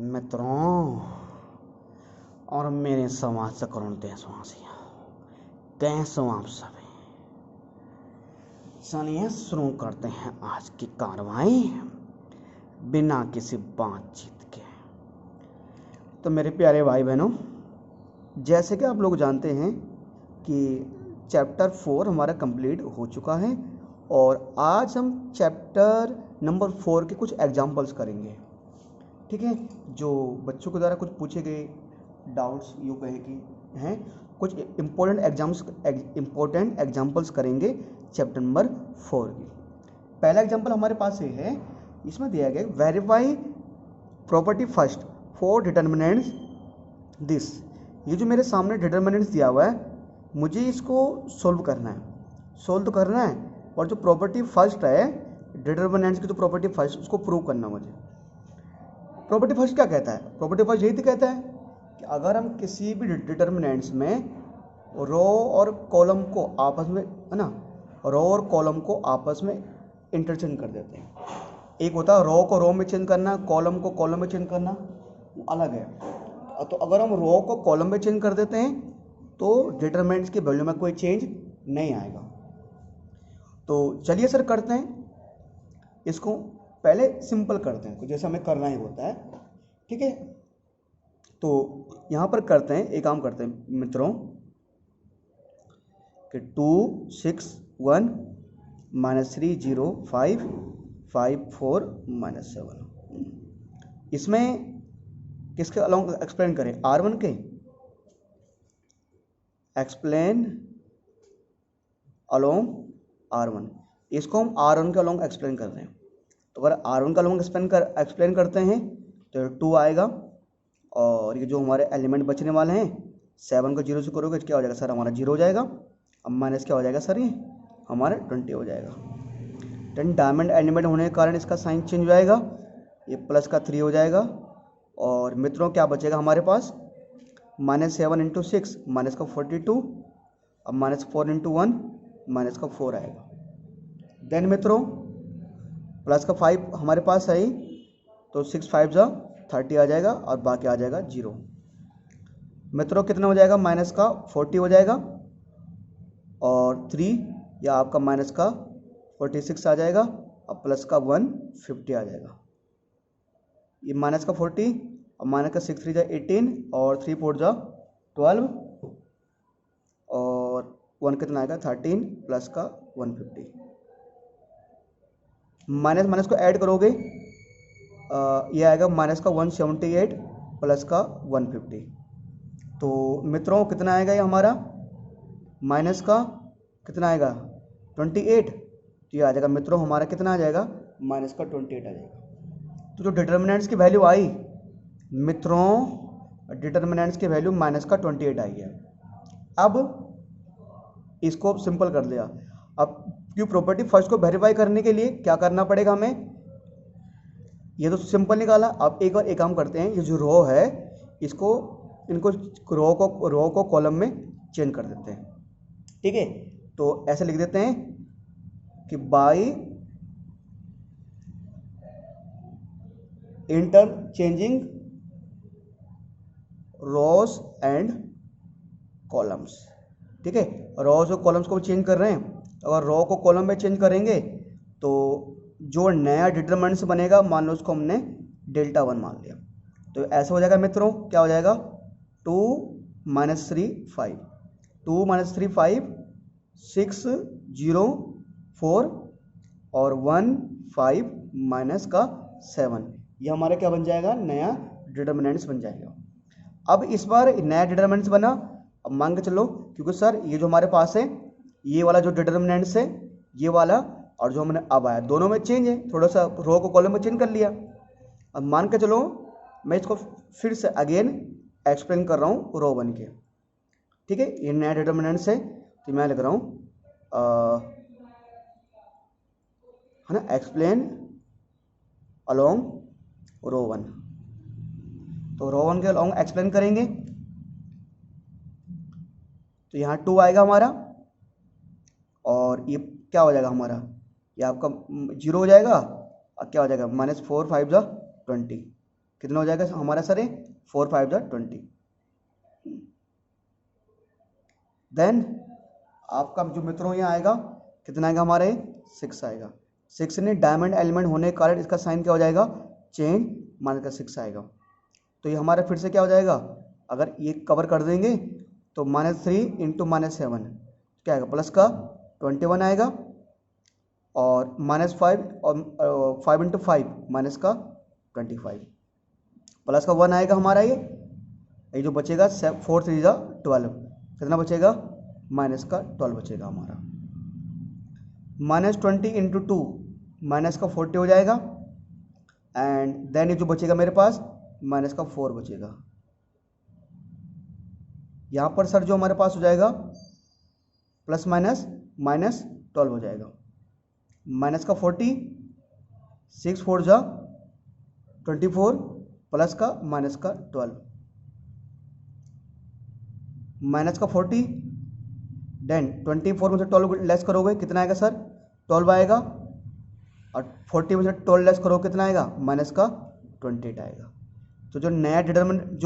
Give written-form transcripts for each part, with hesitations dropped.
मित्रों और मेरे समाज से करुण देशवासियों, कैसे हो आप सभी। चलिए शुरू करते हैं आज की कार्रवाई बिना किसी बातचीत के। तो मेरे प्यारे भाई बहनों, जैसे कि आप लोग जानते हैं कि चैप्टर 4 हमारा कंप्लीट हो चुका है और आज हम चैप्टर नंबर 4 के कुछ एग्जाम्पल्स करेंगे। ठीक है, जो बच्चों के द्वारा कुछ पूछे गए डाउट्स यूँ कहे कि हैं, कुछ इम्पोर्टेंट एग्जाम्पल्स करेंगे चैप्टर नंबर 4 की। पहला एग्जाम्पल हमारे पास ये है, इसमें दिया गया verify property first for determinants this. ये जो मेरे सामने डिटर्मिनेंट्स दिया हुआ है, मुझे इसको सोल्व करना है और जो प्रॉपर्टी फर्स्ट है डिटर्मिनेंट्स की, जो प्रॉपर्टी फर्स्ट उसको प्रूव करना मुझे। प्रॉपर्टी फर्स्ट क्या कहता है? प्रॉपर्टी फर्स्ट यही तो कहता है कि अगर हम किसी भी डिटर्मिनेंट्स में रो और कॉलम को आपस में, है ना, रो और कॉलम को आपस में इंटरचेंज कर देते हैं। एक होता है रो को रो में चेंज करना, कॉलम को कॉलम में चेंज करना, वो अलग है। तो अगर हम रो को कॉलम में चेंज कर देते हैं तो डिटर्मिनेंट्स की वैल्यू में कोई चेंज नहीं आएगा। तो चलिए सर करते हैं इसको, पहले सिंपल करते हैं, जैसे हमें करना ही होता है। ठीक है, तो यहाँ पर करते हैं, एक काम करते हैं मित्रों कि 2 6 1 -3 0 5 5 4 -7। इसमें किसके अलॉन्ग एक्सप्लेन करें? R1 के एक्सप्लेन अलॉन्ग R1। इसको हम R1 के अलॉन्ग एक्सप्लेन कर रहे हैं। तो अगर R1 का अलॉन्ग एक्सप्लेन करते हैं तो 2 आएगा और ये जो हमारे एलिमेंट बचने वाले हैं 7 को 0 से करोगे क्या हो जाएगा सर? हमारा 0 हो जाएगा। अब माइनस क्या हो जाएगा सर? ये हमारा 20 हो जाएगा। 10 डायमंड एलिमेंट होने के कारण इसका साइन चेंज हो जाएगा, ये प्लस का 3 हो जाएगा। और मित्रों क्या बचेगा हमारे पास? -7 × 6 माइनस का 42, अब -4 × 1 माइनस का 4 आएगा। देन मित्रों प्लस का 5 हमारे पास है ही, तो 6 5 जा 30 आ जाएगा और बाकी आ जाएगा 0। मित्रों कितना हो जाएगा? माइनस का 40 हो जाएगा और 3 या आपका माइनस का 46 आ जाएगा और प्लस का 150 आ जाएगा। ये माइनस का 40 और माइनस का 6 3 जा 18 और 3 4 जा 12 और 1 कितना आएगा? 13 प्लस का 150। माइनस माइनस को ऐड करोगे ये आएगा माइनस का 178 प्लस का 150। तो मित्रों कितना आएगा ये हमारा? माइनस का कितना आएगा? 28। तो ये आ जाएगा मित्रों हमारा कितना आ जाएगा? माइनस का 28 आ जाएगा। तो जो डिटर्मिनेंट्स की वैल्यू आई मित्रों, डिटर्मिनेंट्स की वैल्यू माइनस का 28 आई है। अब इसको सिंपल कर दिया। अब क्यों प्रॉपर्टी फर्स्ट को वेरीफाई करने के लिए क्या करना पड़ेगा हमें? ये तो सिंपल निकाला। अब एक और एक काम करते हैं, ये जो रो है इनको रो को कॉलम में चेंज कर देते हैं। ठीक है, तो ऐसे लिख देते हैं कि by interchanging rows and columns. ठीक है, रोज और कॉलम्स को चेंज कर रहे हैं। अगर रो को कॉलम में चेंज करेंगे तो जो नया डिटरमिनेंट्स बनेगा, मान लो उसको हमने डेल्टा 1 मान लिया, तो ऐसा हो जाएगा मित्रों, क्या हो जाएगा? 2 -3 5 2 -3 5 6 0 4 और 1 5 माइनस का 7। ये हमारा क्या बन जाएगा? नया डिटरमिनेंट्स बन जाएगा। अब इस बार नया डिटरमिनेंट्स बना। अब मान के चलो, क्योंकि सर ये जो हमारे पास है ये वाला जो डिटरमिनेंट्स है ये वाला और जो हमने अब आया दोनों में चेंज है, थोड़ा सा रो को कॉलम में चेंज कर लिया। अब मान के चलो मैं इसको फिर से अगेन एक्सप्लेन कर रहा हूँ रो 1 के। ठीक है, ये नया डिटरमिनेंट्स है तो मैं लिख रहा हूँ है ना, एक्सप्लेन अलोंग रो 1। तो रो 1 के अलोंग एक्सप्लेन करेंगे तो यहाँ 2 आएगा हमारा और ये क्या हो जाएगा हमारा? ये आपका 0 हो जाएगा और क्या हो जाएगा? -4 5 जा 20। कितना हो जाएगा हमारा सर? 4 5 20। देन आपका जो मित्रों यहाँ आएगा कितना आएगा हमारे? 6 आएगा। 6 ने डायमंड एलिमेंट होने के कारण इसका साइन क्या हो जाएगा? चेंज माइनस का 6 आएगा। तो ये हमारा फिर से क्या हो जाएगा? अगर ये कवर कर देंगे तो -3 इंटू -7 क्या आएगा? प्लस का 21 आएगा, और -5 और 5 इंटू 5 माइनस का 25, प्लस का 1 आएगा हमारा। ये जो बचेगा 4 3 12, कितना बचेगा? माइनस का 12 बचेगा हमारा। -20 इंटू 2 माइनस का 40 हो जाएगा, एंड देन ये जो बचेगा मेरे पास माइनस का 4 बचेगा। यहाँ पर सर जो हमारे पास हो जाएगा प्लस माइनस -12 हो जाएगा। माइनस का 40, 6 4 24, प्लस का माइनस का 12, माइनस का 40, देन 24 में से 12 लेस करोगे कितना आएगा सर? 12 आएगा, और 40 में से 12 लेस करोगे कितना आएगा? माइनस का 28 आएगा। तो जो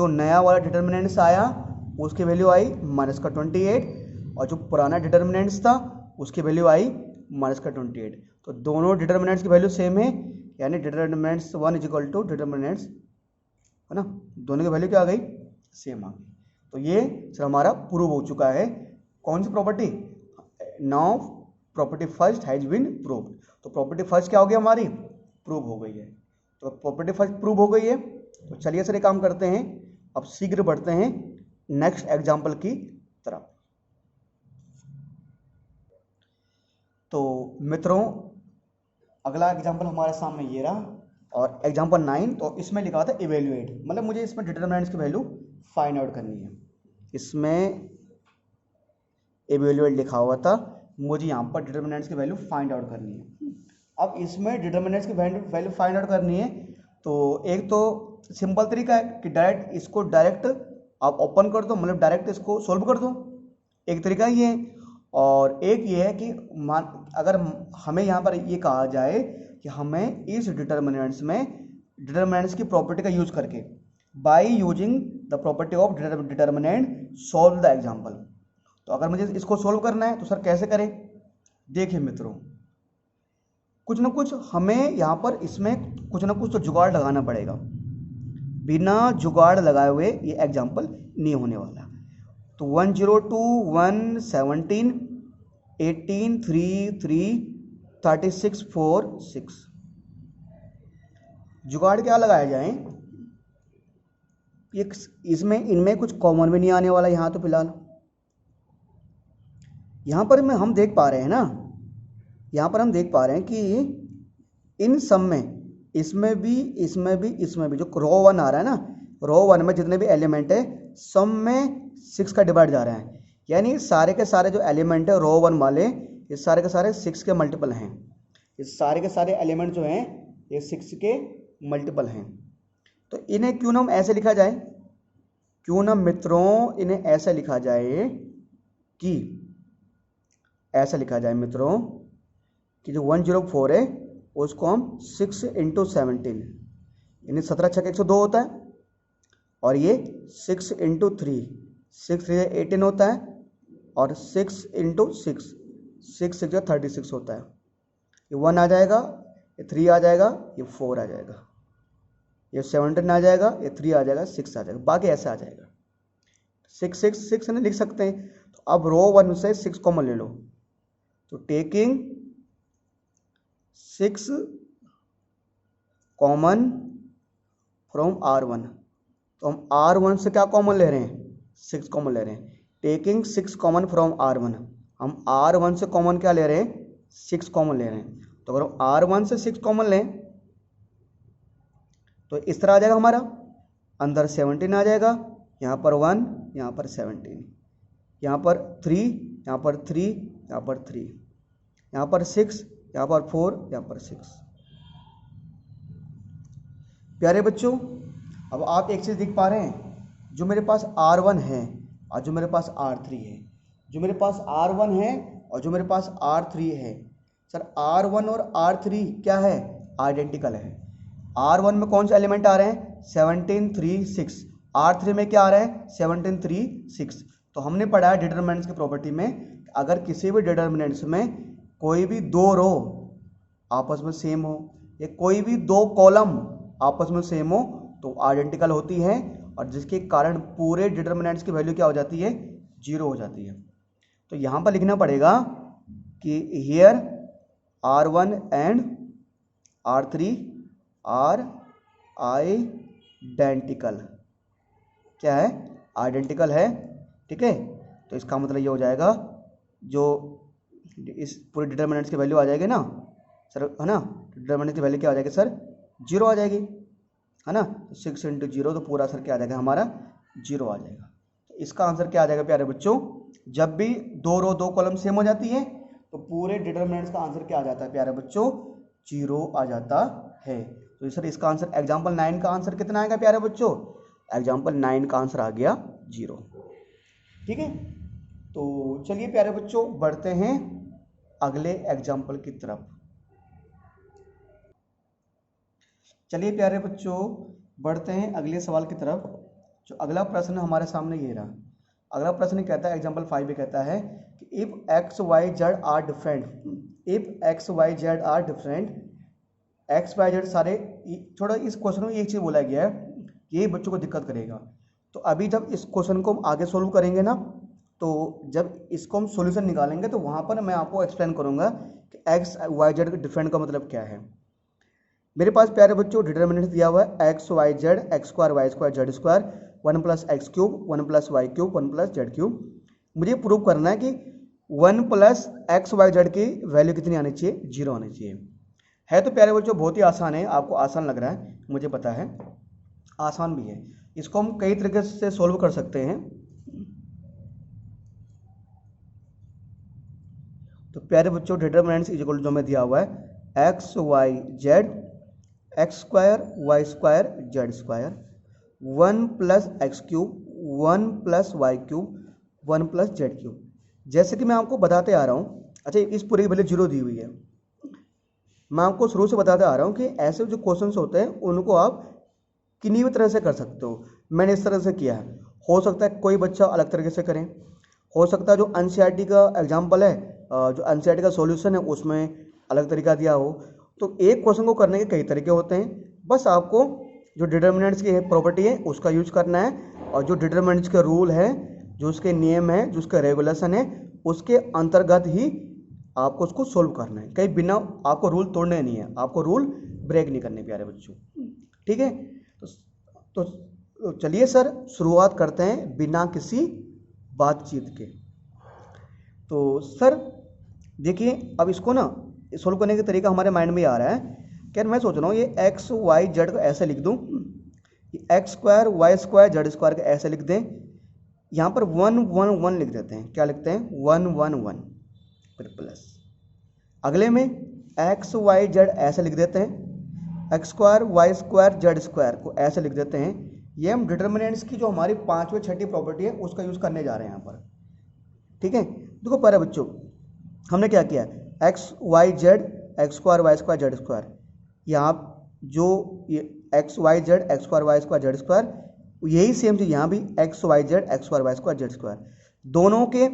नया वाला डिटर्मिनेंट्स आया उसकी वैल्यू आई माइनस का 28, और जो पुराना डिटर्मिनेंट्स था उसकी वैल्यू आई माइनस का 28। तो दोनों डिटर्मिनेंट्स की वैल्यू सेम है, यानी determinants 1 is equal to determinants, है ना, दोनों की वैल्यू क्या आ गई? सेम आ गई। तो ये सर हमारा प्रूव हो चुका है। कौन सी property? Now property first has been proved. तो प्रॉपर्टी फर्स्ट क्या हो गई हमारी? प्रूव हो गई है। तो प्रॉपर्टी फर्स्ट प्रूव हो गई है। तो चलिए सर एक काम करते हैं, अब शीघ्र बढ़ते हैं नेक्स्ट एग्जाम्पल की तरफ। तो मित्रों अगला एग्जाम्पल हमारे सामने ये रहा, और एग्जाम्पल 9, तो इसमें लिखा था इवेल्युएट, मतलब मुझे इसमें डिटरमिनेंट्स की वैल्यू फाइंड आउट करनी है। इसमें इवेल्युएट लिखा हुआ था, मुझे यहाँ पर डिटरमिनेंट्स की वैल्यू फाइंड आउट करनी है। अब इसमें डिटरमिनेंट्स की वैल्यू फाइंड आउट करनी है, तो एक तो सिंपल तरीका है कि डायरेक्ट आप ओपन कर दो, मतलब डायरेक्ट इसको सोल्व कर दो, एक तरीका ये है। और एक ये है कि अगर हमें यहाँ पर ये कहा जाए कि हमें इस डिटरमिनेंट्स की प्रॉपर्टी का यूज करके, by using the property of determinant solve the example. तो अगर मुझे इसको सोल्व करना है तो सर कैसे करें? देखिए मित्रों, कुछ ना कुछ हमें यहाँ पर इसमें कुछ ना कुछ तो जुगाड़ लगाना पड़ेगा। बिना जुगाड़ लगाए हुए ये एग्जाम्पल नहीं होने वाला। तो 102 1 17 18 3 3 36 4 6, जुगाड़ क्या लगाया जाए? इसमें इनमें कुछ कॉमन भी नहीं आने वाला यहाँ। तो फिलहाल यहाँ पर हम देख पा रहे हैं ना, यहाँ पर हम देख पा रहे हैं कि इन सब में इसमें भी जो रो 1 आ रहा है ना, रो 1 में जितने भी एलिमेंट है सब में 6 का डिवाइड जा रहा है, यानी सारे के सारे जो एलिमेंट है रो 1 वाले, ये सारे के सारे 6 के मल्टीपल हैं। ये सारे के सारे एलिमेंट जो हैं ये 6 के मल्टीपल हैं। तो इन्हें क्यों ना हम ऐसे लिखा जाए, क्यों ना मित्रों इन्हें ऐसे लिखा जाए कि ऐसा लिखा जाए मित्रों कि जो 104 है उसको हम 6 इंटू 17, यानी 17 6 102 होता है, और ये 6 इंटू 3 6 3 18 होता है, और 6 इंटू 6 6 6 36 होता है। ये 1 आ जाएगा, ये 3 आ जाएगा, ये 4 आ जाएगा, ये 17 आ जाएगा, ये 3 आ जाएगा, 6 आ जाएगा, बाकी ऐसे आ जाएगा। 6 6 6 नहीं लिख सकते हैं। तो अब रो 1 से 6 कॉमन ले लो, तो टेकिंग 6 कॉमन फ्रॉम R1, तो हम R1 से क्या कॉमन ले रहे हैं? 6 कॉमन ले रहे हैं। टेकिंग 6 कॉमन फ्रॉम R1, हम R1 से कॉमन क्या ले रहे हैं? 6 कॉमन ले रहे हैं। तो अगर हम R1 से 6 कॉमन लें तो इस तरह आ जाएगा हमारा, अंदर 17 आ जाएगा, यहाँ पर 1, यहाँ पर 17, यहाँ पर 3, यहाँ पर 3, यहाँ पर 3, यहाँ पर 6, यहाँ पर 4, यहाँ पर 6। प्यारे बच्चों, अब आप एक चीज़ देख पा रहे हैं, जो मेरे पास R1 है और जो मेरे पास R3 है, जो मेरे पास R1 है और जो मेरे पास R3 है, सर R1 और R3 क्या है? आइडेंटिकल है। R1 में कौन से एलिमेंट आ रहे हैं? 17 3 6, R3 में क्या आ रहा है 17 3 6। तो हमने पढ़ा है डिटरमिनेंट्स की प्रॉपर्टी में, अगर किसी भी डिटरमिनेंट्स में कोई भी दो रो आपस में सेम हो या कोई भी दो कॉलम आपस में सेम हो तो आइडेंटिकल होती है, और जिसके कारण पूरे डिटरमिनेंट्स की वैल्यू क्या हो जाती है, 0 हो जाती है। तो यहाँ पर लिखना पड़ेगा कि here R1 and R3 are identical, क्या है, आइडेंटिकल है। ठीक है, तो इसका मतलब ये हो जाएगा जो इस पूरे डिटरमिनेंट्स की वैल्यू आ जाएगी ना सर, है ना, डिटरमिनेंट की वैल्यू क्या आ जाएगी सर, 0 आ जाएगी, है ना। 6 × 0 तो पूरा आंसर क्या आ जाएगा हमारा, 0 आ जाएगा। तो इसका आंसर क्या आ जाएगा प्यारे बच्चों, जब भी दो रो दो कॉलम सेम हो जाती है तो पूरे डिटरमिनेंट्स का आंसर क्या आ जाता है प्यारे बच्चों, 0 आ जाता है। तो सर इसका आंसर एग्जाम्पल 9 का आंसर कितना आएगा प्यारे बच्चों, एग्जाम्पल 9 का आंसर आ गया 0। ठीक है, तो चलिए प्यारे बच्चों बढ़ते हैं अगले एग्जाम्पल की तरफ। चलिए प्यारे बच्चों बढ़ते हैं अगले सवाल की तरफ। जो अगला प्रश्न हमारे सामने ये रहा। अगला प्रश्न कहता है एग्जाम्पल 5 में कहता है कि if x y z are different, if x y z are different, x y z सारे, थोड़ा इस क्वेश्चन में एक चीज़ बोला गया है, यही बच्चों को दिक्कत करेगा। तो अभी जब इस क्वेश्चन को हम आगे सोल्व करेंगे ना, तो जब इसको हम सॉल्यूशन निकालेंगे तो वहाँ पर मैं आपको एक्सप्लेन करूँगा कि एक्स वाई जेड का डिफरेंट का मतलब क्या है। मेरे पास प्यारे बच्चों डिटरमिनेंट दिया हुआ है x y z, x square y square z square, 1 + x cube, 1 + y cube, 1 + z cube. मुझे प्रूव करना है कि 1 + x y z की वैल्यू कितनी आनी चाहिए, 0 आनी चाहिए। है तो प्यारे बच्चों बहुत ही आसान है, आपको आसान लग रहा है, मुझे पता है आसान भी है। इसको हम कई तरीके से सोल्व कर सकते हैं। तो प्यारे बच्चों डिटरमिनेंट्स इज इक्वल टू जो में दिया हुआ है x y z, x square y square z square, 1 + x cube, 1 + y cube, 1 + z cube. जैसे कि मैं आपको बताते आ रहा हूँ, अच्छा इस पूरी की वैल्यू 0 दी हुई है। मैं आपको शुरू से बताते आ रहा हूँ कि ऐसे जो क्वेश्चंस होते हैं उनको आप किन्हीं भी तरह से कर सकते हो। मैंने इस तरह से किया है, हो सकता है कोई बच्चा अलग तरीके से करें, हो सकता है जो एनसीईआरटी का एग्जाम्पल है, जो एनसीईआरटी का सॉल्यूशन है उसमें अलग तरीका दिया हो। तो एक क्वेश्चन को करने के कई तरीके होते हैं, बस आपको जो डिटरमिनेंट्स की प्रॉपर्टी है उसका यूज करना है, और जो डिटरमिनेंट्स के रूल है, जो उसके नियम है, जो उसका रेगुलेशन है, उसके अंतर्गत ही आपको उसको सोल्व करना है। कहीं बिना आपको रूल तोड़ने नहीं है, आपको रूल ब्रेक नहीं करने प्यारे बच्चों। ठीक है, तो चलिए सर शुरुआत करते हैं बिना किसी बातचीत के। तो सर देखिए अब इसको ना सोल्व करने का तरीका हमारे माइंड में आ रहा है। क्या मैं सोच रहा हूँ ये एक्स वाई जेड को ऐसे लिख दूँ, x square y square z square को ऐसे लिख दें, यहाँ पर 1 1 1 लिख देते हैं। क्या लिखते हैं, 1 1 1 फिर प्लस, अगले में एक्स वाई जेड ऐसे लिख देते हैं, x square y square z square को ऐसे लिख देते हैं। ये हम डिटरमिनेंट्स की जो हमारी 5वीं 6ठी प्रॉपर्टी है उसका यूज़ करने जा रहे हैं यहाँ पर। ठीक है, देखो पहले बच्चों हमने क्या किया, x y z, x square y square z square, यहाँ जो ये x y z, x square y square z square, यही सेम चीज़ यहाँ भी x y z, x square y square z square, दोनों के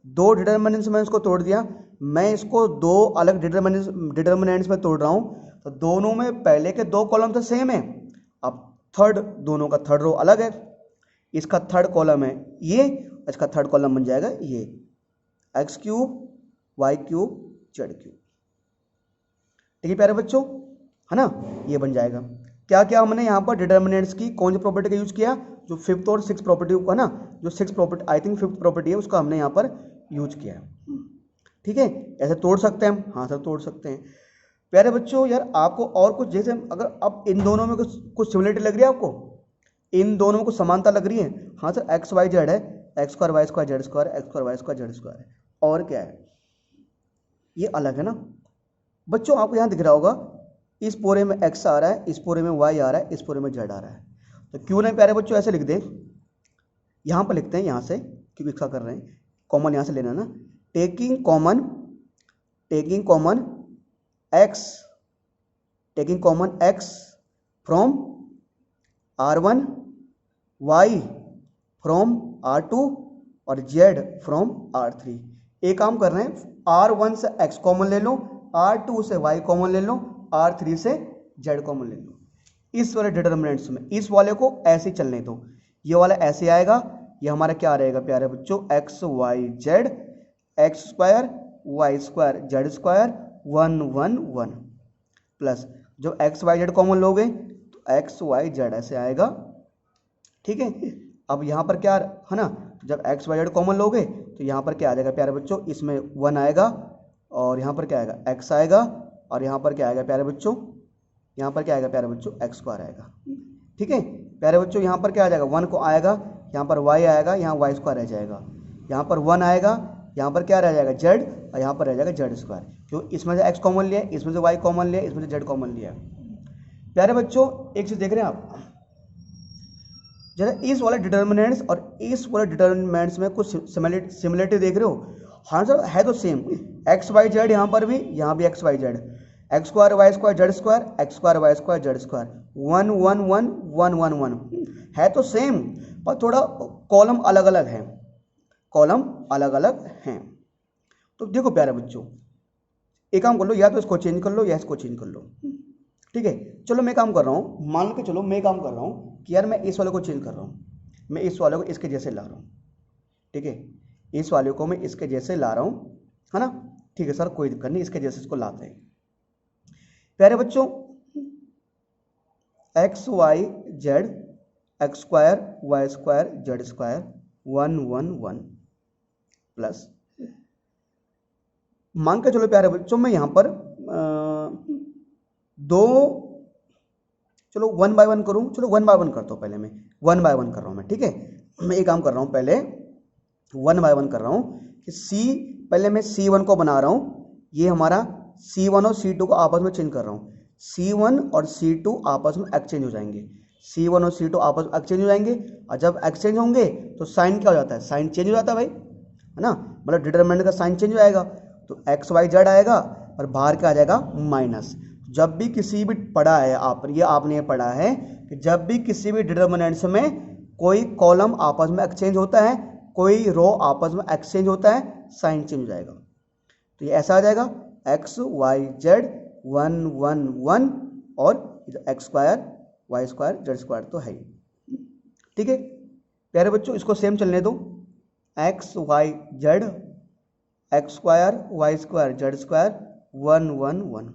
दो डिटरमिनेंट्स में इसको तोड़ दिया। मैं इसको दो अलग डिटरमिनेंट्स में तोड़ रहा हूँ, तो दोनों में पहले के दो कॉलम तो सेम है, अब थर्ड दोनों का थर्ड रो अलग है। इसका थर्ड कॉलम है ये, इसका थर्ड कॉलम बन जाएगा ये, x cube y cube z cube. ठीक है प्यारे बच्चों, है ना, ये बन जाएगा। क्या क्या हमने यहाँ पर डिटरमिनेंट्स की कौन सी प्रॉपर्टी का यूज किया, जो 5th और 6th प्रॉपर्टी को, है ना, जो 6th property I think 5th property है उसका हमने यहाँ पर यूज किया है। ठीक है, ऐसे तोड़ सकते हैं हम, हाँ सर तोड़ सकते हैं। प्यारे बच्चों यार आपको और कुछ, जैसे अगर अब इन दोनों में कुछ सिमिलरिटी लग रही है आपको, इन दोनों में कुछ समानता लग रही है, हाँ सर एक्स वाई जेड है, x square y square z square, x square y square z square है, और क्या है ये अलग है ना। बच्चों आपको यहाँ दिख रहा होगा इस पूरे में x आ रहा है, इस पूरे में y आ रहा है, इस पूरे में z आ रहा है। तो क्यों नहीं प्यारे बच्चों ऐसे लिख दें, यहाँ पर लिखते हैं, यहाँ से क्योंकि इसका कर रहे हैं, कॉमन यहाँ से लेना ना, taking common x, taking common x from R1 y from R2 और z फ्रॉम R3। एक काम कर रहे हैं, R1 से x कॉमन ले लो, R2 से y कॉमन ले लो, R3 से z कॉमन ले लो। इस वाले डिटर्मिनेंट्स में इस वाले को ऐसे चलने दो, ये वाला ऐसे आएगा, ये हमारा क्या रहेगा प्यारे बच्चों, x y z, x square y square z square 1 1 1 plus जो एक्स वाई जेड कॉमन लोगे तो एक्स वाई जेड ऐसे आएगा। ठीक है, अब यहाँ पर क्या है ना, जब एक्स वाई जेड कॉमन लोगे तो यहाँ पर क्या आ जाएगा प्यारे बच्चों, इसमें 1 आएगा और यहाँ पर क्या आएगा एक्स आएगा, और यहाँ पर क्या आएगा प्यारे बच्चों, यहाँ पर क्या आएगा प्यारे बच्चों, एक्स स्क्वायर आएगा। ठीक है प्यारे बच्चों, यहाँ पर क्या आ जाएगा 1 को आएगा, यहाँ पर y आएगा, यहाँ वाई स्क्वायर रह जाएगा, यहाँ पर 1 आएगा, यहाँ पर क्या रह जाएगा z, और यहाँ पर रह जाएगा जेड स्क्वायर, क्योंकि इसमें से x कॉमन लिया, इसमें से y कॉमन लिया, इसमें से z कॉमन लिया। प्यारे बच्चों एक चीज़ देख रहे हैं आप, जरा इस वाले डिटर्मिनेंट्स और इस वाले डिटर्मिनेंट्स में कुछ सिमिलरिटी देख रहे हो? हाँ सर है तो सेम, एक्स वाई जेड यहाँ पर भी, यहाँ भी x y z, x square y square z square, x square y square z square 1 1 1 1 1 1 है तो सेम, पर थोड़ा कॉलम अलग अलग है, कॉलम अलग अलग हैं। तो देखो प्यारे बच्चों, एक काम कर लो, या तो इसको चेंज कर लो या इसको चेंज कर लो। ठीक है, चलो मैं काम कर रहा हूँ, मान के चलो मैं काम कर रहा हूँ कि यार मैं इस वाले को चेंज कर रहा हूँ, मैं इस वाले को इसके जैसे ला रहा हूँ। ठीक है, इस वाले को मैं इसके जैसे ला रहा हूँ, है ना। ठीक है सर, कोई दिक्कत नहीं, इसके जैसे इसको लाते हैं। प्यारे बच्चों, x y z, x square y square z square 1 1 1 plus, मान के चलो प्यारे बच्चों मैं यहाँ पर दो, चलो 1 बाय 1 करूँ, चलो 1 बाय 1 करता हूँ, पहले मैं 1 बाय 1 कर रहा हूँ मैं। ठीक है, मैं ये काम कर रहा हूँ, पहले 1 बाय 1 कर रहा हूँ कि पहले मैं C1 को बना रहा हूँ, ये हमारा C1 और C2 को आपस में चेंज कर रहा हूँ, C1 और C2 आपस में एक्सचेंज हो जाएंगे, C1 और C2 आपस में एक्सचेंज हो जाएंगे, और जब एक्सचेंज होंगे तो साइन क्या हो जाता है, साइन चेंज हो जाता है भाई, है ना, मतलब डिटरमिनेंट का साइन चेंज हो जाएगा, तो एक्स वाई जेड आएगा और बाहर क्या आ जाएगा माइनस। जब भी किसी भी पढ़ा है ये आपने पढ़ा है कि जब भी किसी भी डिटरमिनेंट्स में कोई कॉलम आपस में एक्सचेंज होता है, कोई रो आपस में एक्सचेंज होता है, साइन चेंज हो जाएगा। तो ये ऐसा आ जाएगा एक्स वाई जेड 1 1 1 और x square y square z square तो है ही। ठीक है प्यारे बच्चों, इसको सेम चलने दो, x y z x square y square z square 1 1 1।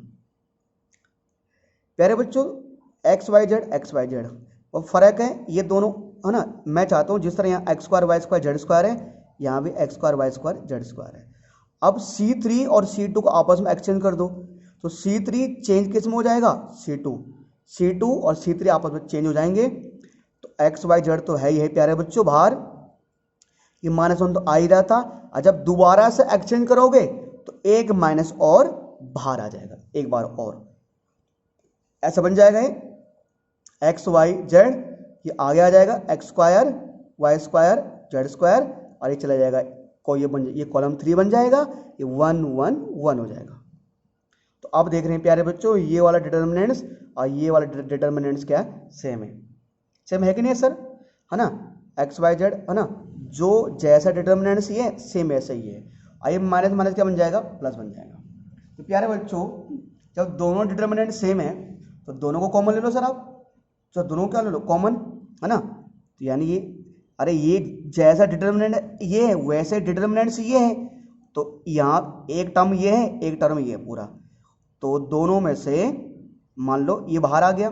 प्यारे बच्चों, एक्स वाई जेड और फर्क है ये दोनों, है ना। मैं चाहता हूँ जिस तरह यहाँ x square y square z square है, यहाँ भी x square y square z square है। अब C3 और C2 को आपस में एक्सचेंज कर दो, तो C3 चेंज किस में हो जाएगा, C2 और C3 आपस में चेंज हो जाएंगे, तो एक्स वाई जेड तो है ही है प्यारे बच्चों बाहर, ये -1 तो आ ही रहा था, और जब दोबारा से एक्सचेंज करोगे तो एक माइनस और बाहर आ जाएगा, एक बार और ऐसा बन जाएगा, ये एक्स वाई जेड ये आगे आ जाएगा, x square y square z square, और ये चला जाएगा को ये कॉलम 3 बन जाएगा, ये 1 1 1 हो जाएगा। तो अब देख रहे हैं प्यारे बच्चों, ये वाला डिटर्मिनेंट्स और ये वाला डिटर्मिनेंट्स क्या सेम है, सेम है कि नहीं सर, है ना, एक्स वाई जेड, है ना, जो जैसा डिटर्मिनेंट्स ये सेम ऐसा ही है, आइए माइनस माइनस क्या बन जाएगा, प्लस बन जाएगा। तो प्यारे बच्चों, जब दोनों डिटर्मिनेंट सेम है तो दोनों को कॉमन ले लो सर आप, तो दोनों क्या ले लो कॉमन, है ना। तो यानी ये, अरे ये जैसा डिटर्मिनेंट ये है वैसे डिटर्मिनेंट्स ये है, तो यहाँ एक टर्म ये है एक टर्म ये है पूरा, तो दोनों में से मान लो ये बाहर आ गया,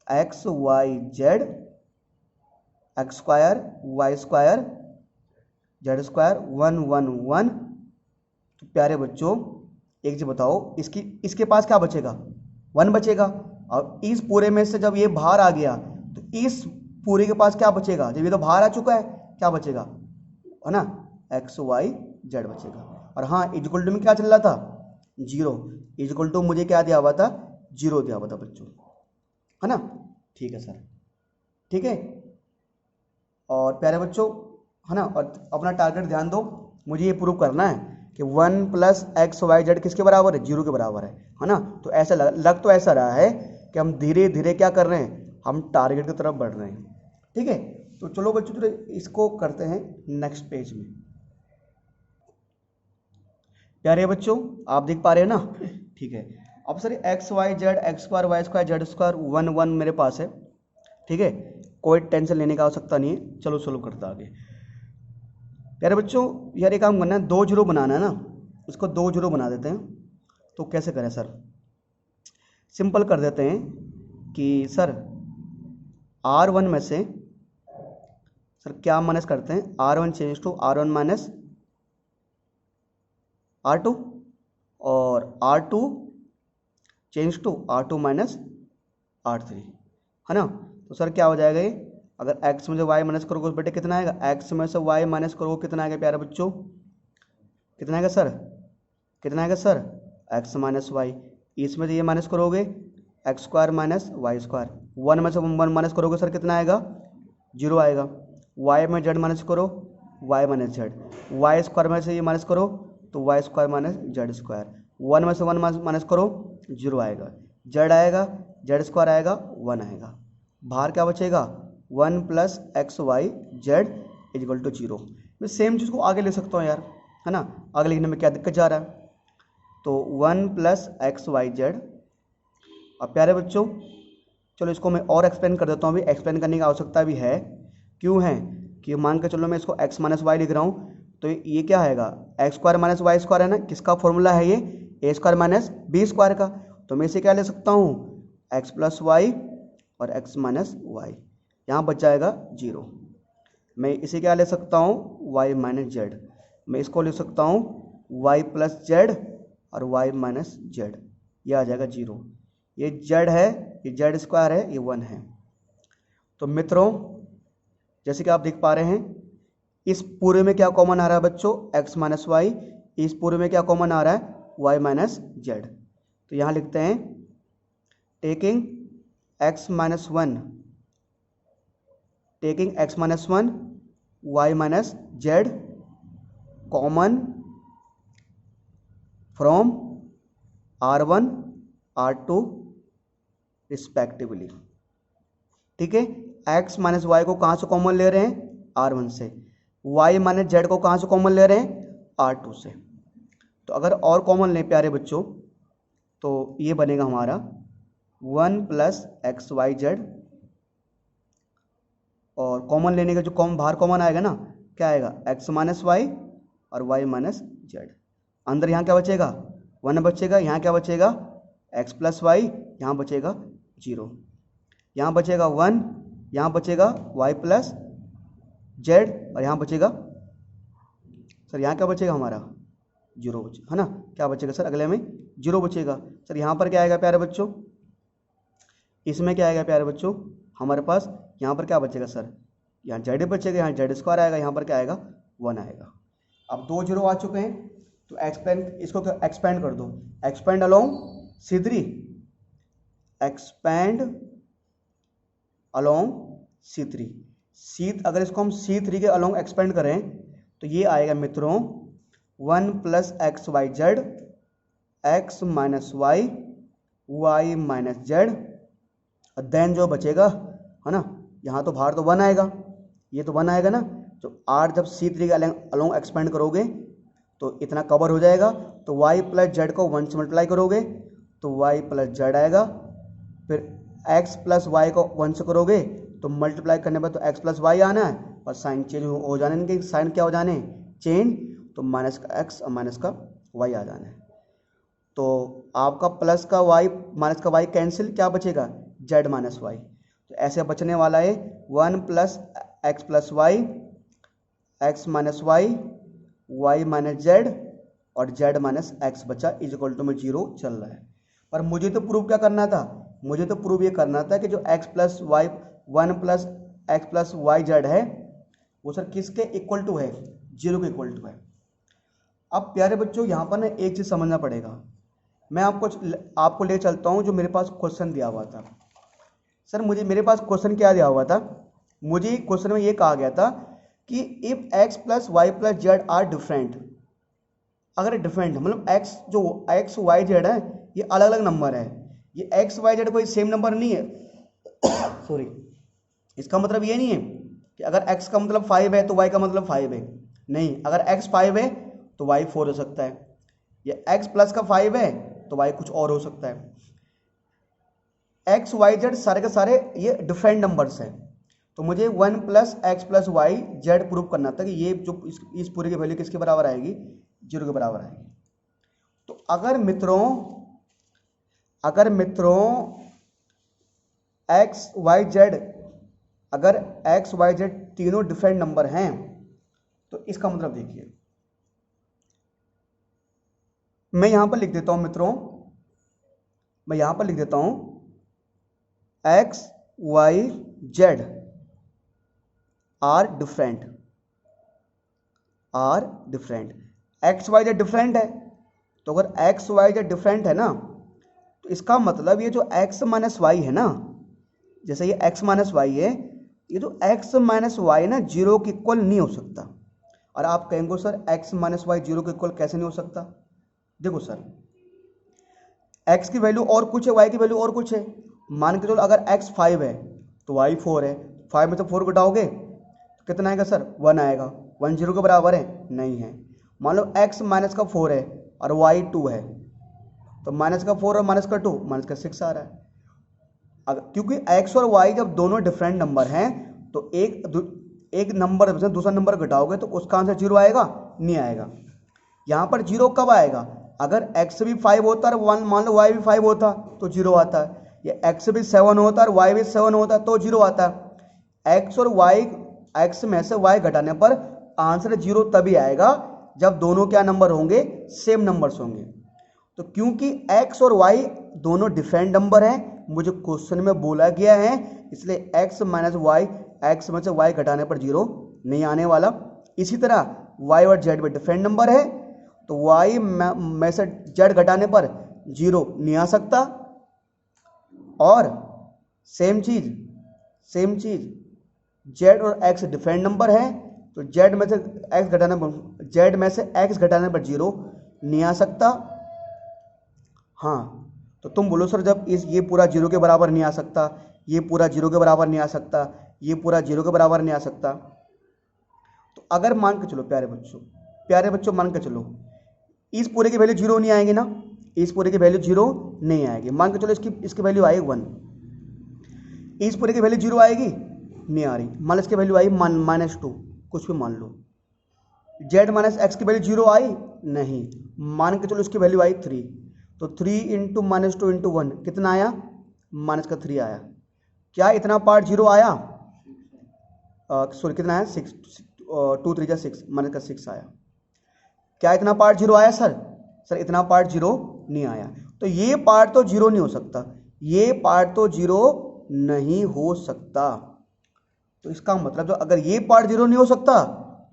x y z x square y square z square 1 1 1। तो प्यारे बच्चों एक चीज बताओ, इसके पास क्या बचेगा, 1 बचेगा, और इस पूरे में से जब ये बाहर आ गया तो इस पूरे के पास क्या बचेगा, जब ये तो बाहर आ चुका है क्या बचेगा, है ना, एक्स वाई जेड बचेगा। और हाँ, इक्वल टू में क्या चल रहा था, 0, इक्वल टू मुझे क्या दिया हुआ था, 0 दिया हुआ था बच्चों, है ना। ठीक है सर, ठीक है। और प्यारे बच्चों, है ना, और अपना टारगेट ध्यान दो, मुझे ये प्रूव करना है कि 1 + एक्स वाई जेड किसके बराबर है, 0 के बराबर है ना। तो ऐसा लग तो ऐसा रहा है कि हम धीरे धीरे क्या कर रहे हैं, हम टारगेट की तरफ बढ़ रहे हैं। ठीक है, तो चलो बच्चों थोड़े इसको करते हैं नेक्स्ट पेज में। प्यारे बच्चों आप देख पा रहे हैं ना? ठीक है, अब sir x y z x square y square z square 1 1 मेरे पास है। ठीक है, कोई टेंशन लेने की आवश्यकता नहीं है। चलो सोल्व करते आगे। प्यारे बच्चों यार एक काम करना है, 2 जीरो बनाना है ना, इसको 2 जीरो बना देते हैं। तो कैसे करें सर? सिंपल कर देते हैं कि सर R1 में से सर क्या माइनस करते हैं, R1 change to R1 minus R2 और R2 change to R2 minus R3, है ना? तो सर क्या हो जाएगा ये, अगर x में से y माइनस करोगे बेटे कितना आएगा, x में से y माइनस करोगे कितना आएगा प्यारे बच्चों, कितना आएगा सर, कितना आएगा सर, x माइनस वाई। इसमें से ये माइनस करोगे x square minus y square, 1 में से 1 माइनस करोगे सर कितना आएगा, 0 आएगा। y में z माइनस करो y minus z, y square में से ये माइनस करो तो y square minus z square, 1 में से 1 माइनस करो 0 आएगा, z आएगा, जेड स्क्वायर आएगा 1 आएगा, बाहर क्या बचेगा 1 plus x y z equal to 0। मैं सेम चीज़ को आगे ले सकता हूँ यार, है ना? आगे लिखने में क्या दिक्कत जा रहा है? तो 1 प्लस एक्स वाई जेड। अब प्यारे बच्चों चलो इसको मैं और एक्सप्लेन कर देता हूँ, अभी एक्सप्लेन करने की आवश्यकता भी है। क्यों है कि मान के चलो मैं इसको x माइनस वाई लिख रहा हूँ, तो ये क्या आएगा, x square minus y square है ना, किसका फॉर्मूला है ये, a square minus b square का। तो मैं इसे क्या ले सकता हूँ, x प्लस वाई और x माइनस वाई, यहाँ बच जाएगा 0। मैं इसे क्या ले सकता हूँ, y माइनस जेड, मैं इसको ले सकता हूँ y प्लस जेड और y माइनस जेड, ये आ जाएगा 0। ये z है, ये जेड स्क्वायर है, ये 1 है। तो मित्रों जैसे कि आप देख पा रहे हैं इस पूरे में क्या कॉमन आ रहा है बच्चों, x माइनस वाई, इस पूरे में क्या कॉमन आ रहा है, y माइनस जेड। तो यहाँ लिखते हैं taking x minus 1, taking x minus 1 y minus Z common from R1 R2 respectively. ठीक है, x माइनस वाई को कहाँ से कॉमन ले रहे हैं, R1 से, y माइनस जेड को कहाँ से कॉमन ले रहे हैं, R2 से। तो अगर और कॉमन लें प्यारे बच्चों तो ये बनेगा हमारा 1 प्लस एक्स वाई जेड, और कॉमन लेने का जो बाहर कॉमन आएगा ना, क्या आएगा, x माइनस वाई और y माइनस जेड। अंदर यहाँ क्या बचेगा, 1 बचेगा, यहाँ क्या बचेगा, x प्लस वाई, यहाँ बचेगा 0, यहाँ बचेगा 1, यहाँ बचेगा y प्लस जेड और यहाँ बचेगा सर, यहाँ क्या बचेगा हमारा 0 बचेगा, है ना? क्या बचेगा सर, अगले में 0 बचेगा। सर यहाँ पर क्या आएगा प्यारे बच्चों, इसमें क्या आएगा प्यारे बच्चों, हमारे पास यहाँ पर क्या बचेगा सर, यहाँ जेड बचेगा, यहाँ जेड स्क्वायर आएगा, यहाँ पर क्या आएगा 1 आएगा। अब 2 0 आ चुके हैं, तो एक्सपेंड, इसको एक्सपेंड कर दो, expand along C3, expand along C3, अगर इसको हम C3 के अलोंग एक्सपेंड करें तो ये आएगा मित्रों 1 plus x y z, x minus y, y minus z, और देन जो बचेगा, है ना, यहाँ तो बाहर तो 1 आएगा, ये तो 1 आएगा ना, तो R जब C3 के अलोंग एक्सपेंड करोगे तो इतना कवर हो जाएगा। तो y प्लस जेड को 1 से मल्टीप्लाई करोगे तो y प्लस जेड आएगा, फिर x प्लस वाई को 1 से करोगे तो मल्टीप्लाई करने पर तो x प्लस वाई आना है, और साइन चेंज हो जाने, इनके साइन क्या हो जाने, चेंज, तो माइनस का x और माइनस का y आ जाना है। तो आपका प्लस का y माइनस का y कैंसिल, क्या बचेगा, z माइनस वाई। तो ऐसे बचने वाला है 1 plus x plus y, x minus y, y minus z और जेड माइनस एक्स बचा, इज इक्वल टू में 0 चल रहा है। पर मुझे तो प्रूव क्या करना था, मुझे तो प्रूव ये करना था कि जो x plus y, 1 plus x plus y z है वो सर किसके इक्वल टू है, 0 के इक्वल टू है। अब प्यारे बच्चों यहाँ पर ना एक चीज़ समझना पड़ेगा, मैं आपको ले चलता हूँ जो मेरे पास क्वेश्चन दिया हुआ था। सर मेरे पास क्वेश्चन क्या दिया हुआ था, मुझे क्वेश्चन में ये कहा गया था कि if x plus y plus z are different, अगर डिफरेंट मतलब x जो x वाई जेड है ये अलग अलग नंबर है, ये x वाई जेड कोई सेम नंबर नहीं है सॉरी, इसका मतलब ये नहीं है कि अगर x का मतलब 5 है तो y का मतलब 5 है, नहीं, अगर x 5 है तो y 4 हो सकता है, या x प्लस का 5 है तो y कुछ और हो सकता है। x y z सारे के सारे ये डिफरेंट नंबर्स हैं, तो मुझे 1 plus x plus y z prove करना था कि ये जो इस पूरे की वैल्यू किसके बराबर आएगी, 0 के बराबर आएगी। तो अगर मित्रों एक्स वाई जेड, अगर एक्स वाई जेड तीनों डिफरेंट नंबर हैं तो इसका मतलब देखिए, मैं यहां पर लिख देता हूं मित्रों, मैं यहां पर लिख देता हूं x y z are different, x y z different है, तो अगर एक्स वाई जेड डिफरेंट है ना तो इसका मतलब ये जो x माइनस वाई है ना, जैसे ये x माइनस वाई है, ये जो x माइनस वाई ना 0 के इक्वल नहीं हो सकता। और आप कहेंगे सर x माइनस वाई 0 के इक्वल कैसे नहीं हो सकता? देखो सर, x की वैल्यू और कुछ है, y की वैल्यू और कुछ है। मान के चलो अगर x 5 है तो y 4 है, 5 में से 4 घटाओगे तो कितना आएगा सर? 1 आएगा। 1 0 के बराबर है? नहीं है। मान लो x माइनस का 4 है और y 2 है, तो माइनस का 4 और माइनस का 2, माइनस का 6 आ रहा है। क्योंकि x और y जब दोनों डिफरेंट नंबर हैं तो एक नंबर से दूसरा नंबर घटाओगे तो उसका आंसर 0 आएगा? नहीं आएगा। यहाँ पर 0 कब आएगा? अगर x भी 5 होता और मान लो y भी 5 होता तो 0 आता है, या x भी 7 होता और y भी 7 होता तो 0 आता है। x और y, x में से y घटाने पर आंसर 0 तभी आएगा जब दोनों क्या नंबर होंगे? सेम नंबर्स होंगे। तो क्योंकि x और y दोनों डिफरेंट नंबर हैं, मुझे क्वेश्चन में बोला गया है, इसलिए x माइनस वाई, x में से y घटाने पर 0 नहीं आने वाला। इसी तरह y और z में डिफरेंट नंबर है तो y में से z घटाने पर 0 नहीं आ सकता। और सेम चीज z और x डिफरेंट नंबर है तो z में से x घटाने पर 0 नहीं आ सकता। हाँ, तो तुम बोलो सर जब ये पूरा 0 के बराबर नहीं आ सकता, ये पूरा 0 के बराबर नहीं आ सकता, ये पूरा 0 के बराबर नहीं आ सकता, तो अगर मान के चलो प्यारे बच्चों मान के चलो इस पूरे की वैल्यू 0 नहीं आएगी ना, इस पूरे की वैल्यू 0 नहीं आएगी। मान के चलो इसकी वैल्यू आई 1, इस पूरे की वैल्यू 0 आएगी? नहीं आ रही। मान लो इसकी वैल्यू आई -2, कुछ भी मान लो। z माइनस एक्स की वैल्यू 0 आई? नहीं। मान के चलो इसकी वैल्यू आई 3, तो 3 इंटू -2 इंटू 1 कितना आया? -3 आया। क्या इतना पार्ट 0 आया? सॉरी कितना आया? 6, 2 3 6, -6 आया। क्या इतना पार्ट 0 आया सर? सर इतना पार्ट 0 नहीं आया। तो ये पार्ट तो 0 नहीं हो सकता, ये पार्ट तो 0 नहीं हो सकता। तो इसका मतलब जो अगर ये पार्ट 0 नहीं हो सकता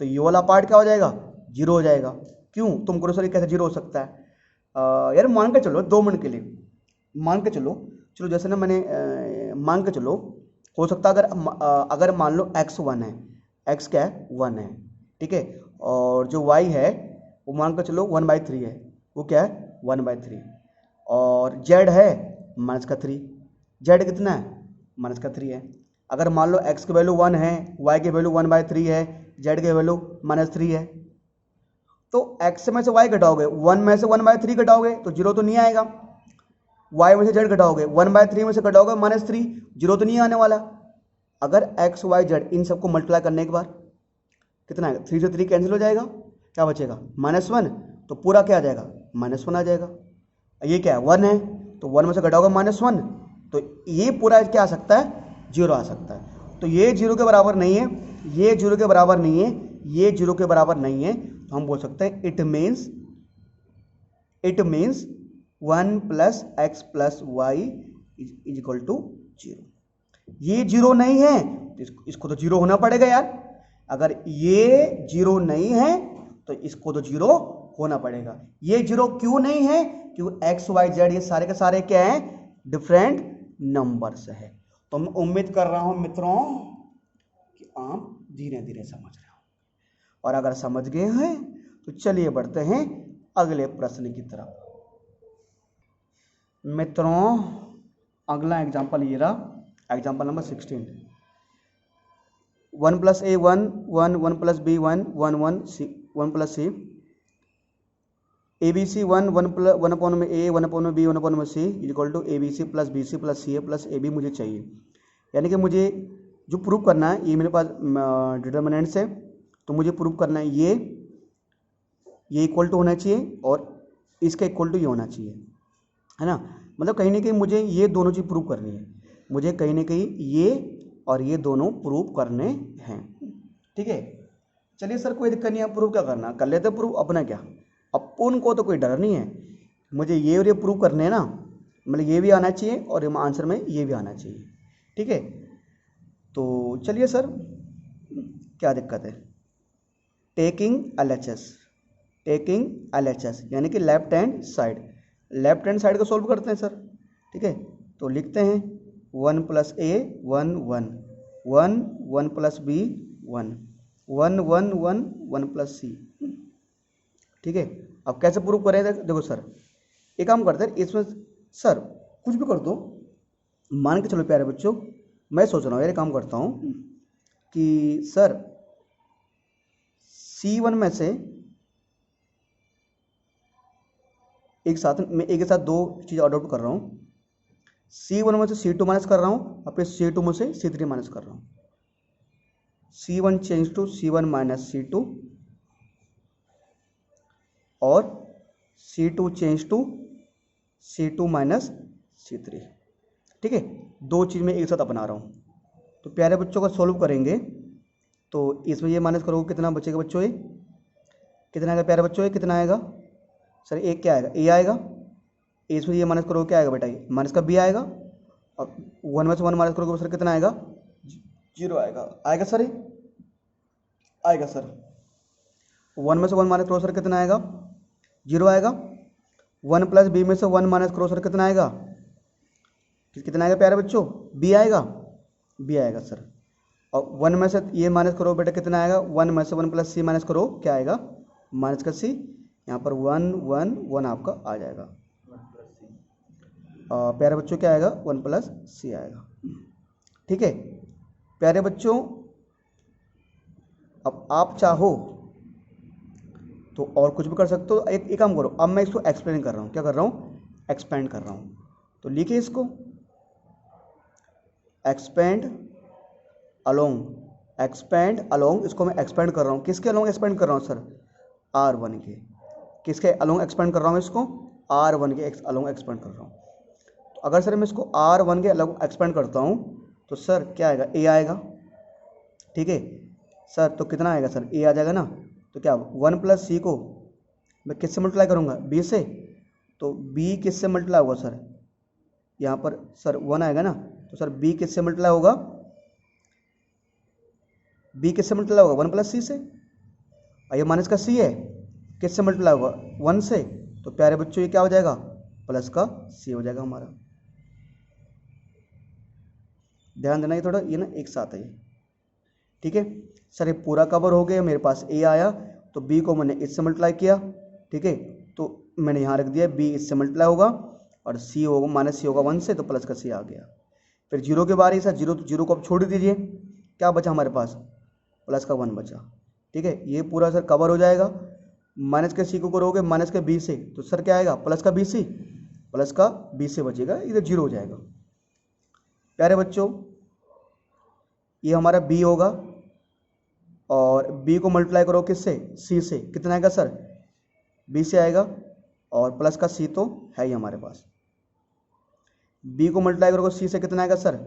तो ये वाला पार्ट क्या हो जाएगा? 0 हो जाएगा। क्यों? तुम करो सर कैसे 0 हो सकता है? यार मान के चलो 2 मिनट के लिए, मान के चलो जैसे ना मैंने मान के चलो, हो सकता अगर मान लो x 1 है, x क्या है? 1 है, ठीक है, और जो y है वो मान के चलो 1/3 है, वो क्या है? 1/3, और z है -3, z कितना है? -3 है। अगर मान लो x की वैल्यू 1 है, y की वैल्यू 1/3 है, z की वैल्यू -3 है, तो x में से y घटाओगे, 1 में से 1/3 घटाओगे तो 0 तो नहीं आएगा। y में से z घटाओगे, 1/3 में से घटाओगे -3, 0 तो नहीं आने वाला। अगर x y z इन सबको मल्टीप्लाई करने के बाद कितना आएगा? 3 से 3 कैंसिल हो जाएगा, क्या बचेगा? -1, तो पूरा क्या आ जाएगा? -1 आ जाएगा। ये क्या है? 1 है, तो 1 में से घटाओगे -1, तो ये पूरा क्या आ सकता है? 0 आ सकता है। तो ये 0 के बराबर नहीं है, ये 0 के बराबर नहीं है, ये 0 के बराबर नहीं है, तो हम बोल सकते हैं it means 1 plus x plus y is equal to 0। ये 0 नहीं है तो इसको तो 0 होना पड़ेगा यार। अगर ये 0 नहीं है तो इसको तो 0 होना पड़ेगा। ये 0 क्यों नहीं है? क्योंकि एक्स वाई जेड ये सारे के सारे क्या हैं? डिफरेंट नंबर्स है। तो मैं उम्मीद कर रहा हूं मित्रों कि आप धीरे धीरे समझ रहे हो, और अगर समझ गए हैं तो चलिए बढ़ते हैं अगले प्रश्न की तरफ। मित्रों अगला एग्जाम्पल ये रहा, example number 16, 1 + a 1, 1, 1 + b 1, 1, 1 c 1 + c, ABC 1, 1 / a 1 / b 1 / c equal to ABC + BC + CA + AB मुझे चाहिए। यानी कि मुझे जो प्रूव करना है, ये मेरे पास डिटर्मिनेंट्स है, तो मुझे प्रूव करना है ये इक्वल टू होना चाहिए और इसका इक्वल टू ये होना चाहिए, है ना। मतलब कहीं ना कहीं मुझे ये दोनों चीज़ प्रूव करनी है, मुझे कहीं ना कहीं ये और ये दोनों प्रूव करने हैं, ठीक है। चलिए सर कोई दिक्कत नहीं है, प्रूव क्या करना, कर लेते प्रूव, अपना क्या, अपन को तो कोई डर नहीं है, मुझे ये और ये प्रूव करने हैं ना, मतलब ये भी आना चाहिए और आंसर में ये भी आना चाहिए, ठीक है। तो चलिए सर क्या दिक्कत है, टेकिंग LHS यानी कि लेफ्ट हैंड साइड को सॉल्व करते हैं सर, ठीक है। तो लिखते हैं 1 + a 1 1 1 1 + b 1 1 1 1 1 + c, ठीक है। अब कैसे प्रूव करें, देखो सर एक काम करते हैं, इसमें सर कुछ भी कर दो, मान के चलो प्यारे बच्चों, मैं सोच रहा हूँ यार काम करता हूँ कि सर C1 में से एक साथ दो चीज़ अडॉप्ट कर रहा हूँ, C1 में से C2 माइनस कर रहा हूँ और फिर C2 में से C3 माइनस कर रहा हूँ, C1 change to C1 minus C2 और C2 change to C2 minus C3, ठीक है। दो चीज़ में एक साथ अपना रहा हूँ। तो प्यारे बच्चों का सॉल्व करेंगे तो इसमें ये माइनस करोगे कितना बचेगा बच्चों, ये कितना आएगा प्यारे बच्चों, ये कितना आएगा सर, एक क्या आएगा, ए आएगा, इसमें ये माइनस करोगे क्या आएगा बेटा, ये माइनस का बी आएगा, और 1 में से 1 माइनस करोगे सर कितना आएगा, 0 आएगा सर, ये आएगा सर। 1 में से 1 माइनस करो सर कितना आएगा, 0 आएगा। 1 + b में से 1 माइनस करो सर कितना आएगा, कितना आएगा प्यारे बच्चों, बी आएगा सर। और 1 में से ये माइनस करो बेटा कितना आएगा, 1 में से 1 + c माइनस करो क्या आएगा, माइनस का c, यहाँ पर 1 1 1 आपका आ जाएगा, प्यारे बच्चों क्या आएगा, 1 + c आएगा, ठीक है। प्यारे बच्चों अब आप चाहो तो और कुछ भी कर सकते हो, एक काम करो, अब मैं इसको एक्सप्लेन कर रहा हूँ, क्या कर रहा हूँ, एक्सपेंड कर रहा हूँ। तो लिखिए इसको, एक्सपेंड अलोंग, इसको मैं एक्सपेंड कर रहा हूँ, किसके अलोंग एक्सपेंड कर रहा हूँ सर, R1 के, किसके अलोंग एक्सपेंड कर रहा हूँ, इसको R1 के अलोंग एक्सपेंड कर रहा हूँ। तो अगर सर मैं इसको R1 के अलोंग एक्सपेंड करता हूँ तो सर क्या आएगा, A आएगा, ठीक है सर। तो कितना आएगा सर, A आ जाएगा ना। तो क्या 1 + c को मैं किससे मल्टीप्लाई करूँगा, B से, तो B किससे मल्टीप्लाई होगा सर, यहाँ पर सर 1 आएगा ना, तो सर B किससे मल्टीप्लाई होगा, B किससे मल्टीप्लाई होगा, 1 + c से, और ये माइनस का c है, किससे मल्टीप्लाई होगा, 1 से। तो प्यारे बच्चों ये क्या हो जाएगा, प्लस का c हो जाएगा हमारा, ध्यान देना ये थोड़ा, ये ना एक साथ है, ठीक है सर। ये पूरा कवर हो गया, मेरे पास A आया तो B को मैंने इससे मल्टीप्लाई किया, ठीक है। तो मैंने यहाँ रख दिया B इससे मल्टीप्लाई होगा और C होगा माइनस c होगा 1 से, तो प्लस का c आ गया। फिर 0 के बारे सर, 0 को अब छोड़ दीजिए, क्या बचा हमारे पास, प्लस का 1 बचा, ठीक है। ये पूरा सर कवर हो जाएगा, माइनस के c को करोगे माइनस के b से, तो सर क्या आएगा, प्लस का b से बचेगा, इधर 0 हो जाएगा। प्यारे बच्चों ये हमारा b होगा और b को मल्टीप्लाई करो किससे, c से, कितना आएगा सर, b से आएगा, और प्लस का c तो है ही हमारे पास। b को मल्टीप्लाई करोगे c से कितना आएगा सर,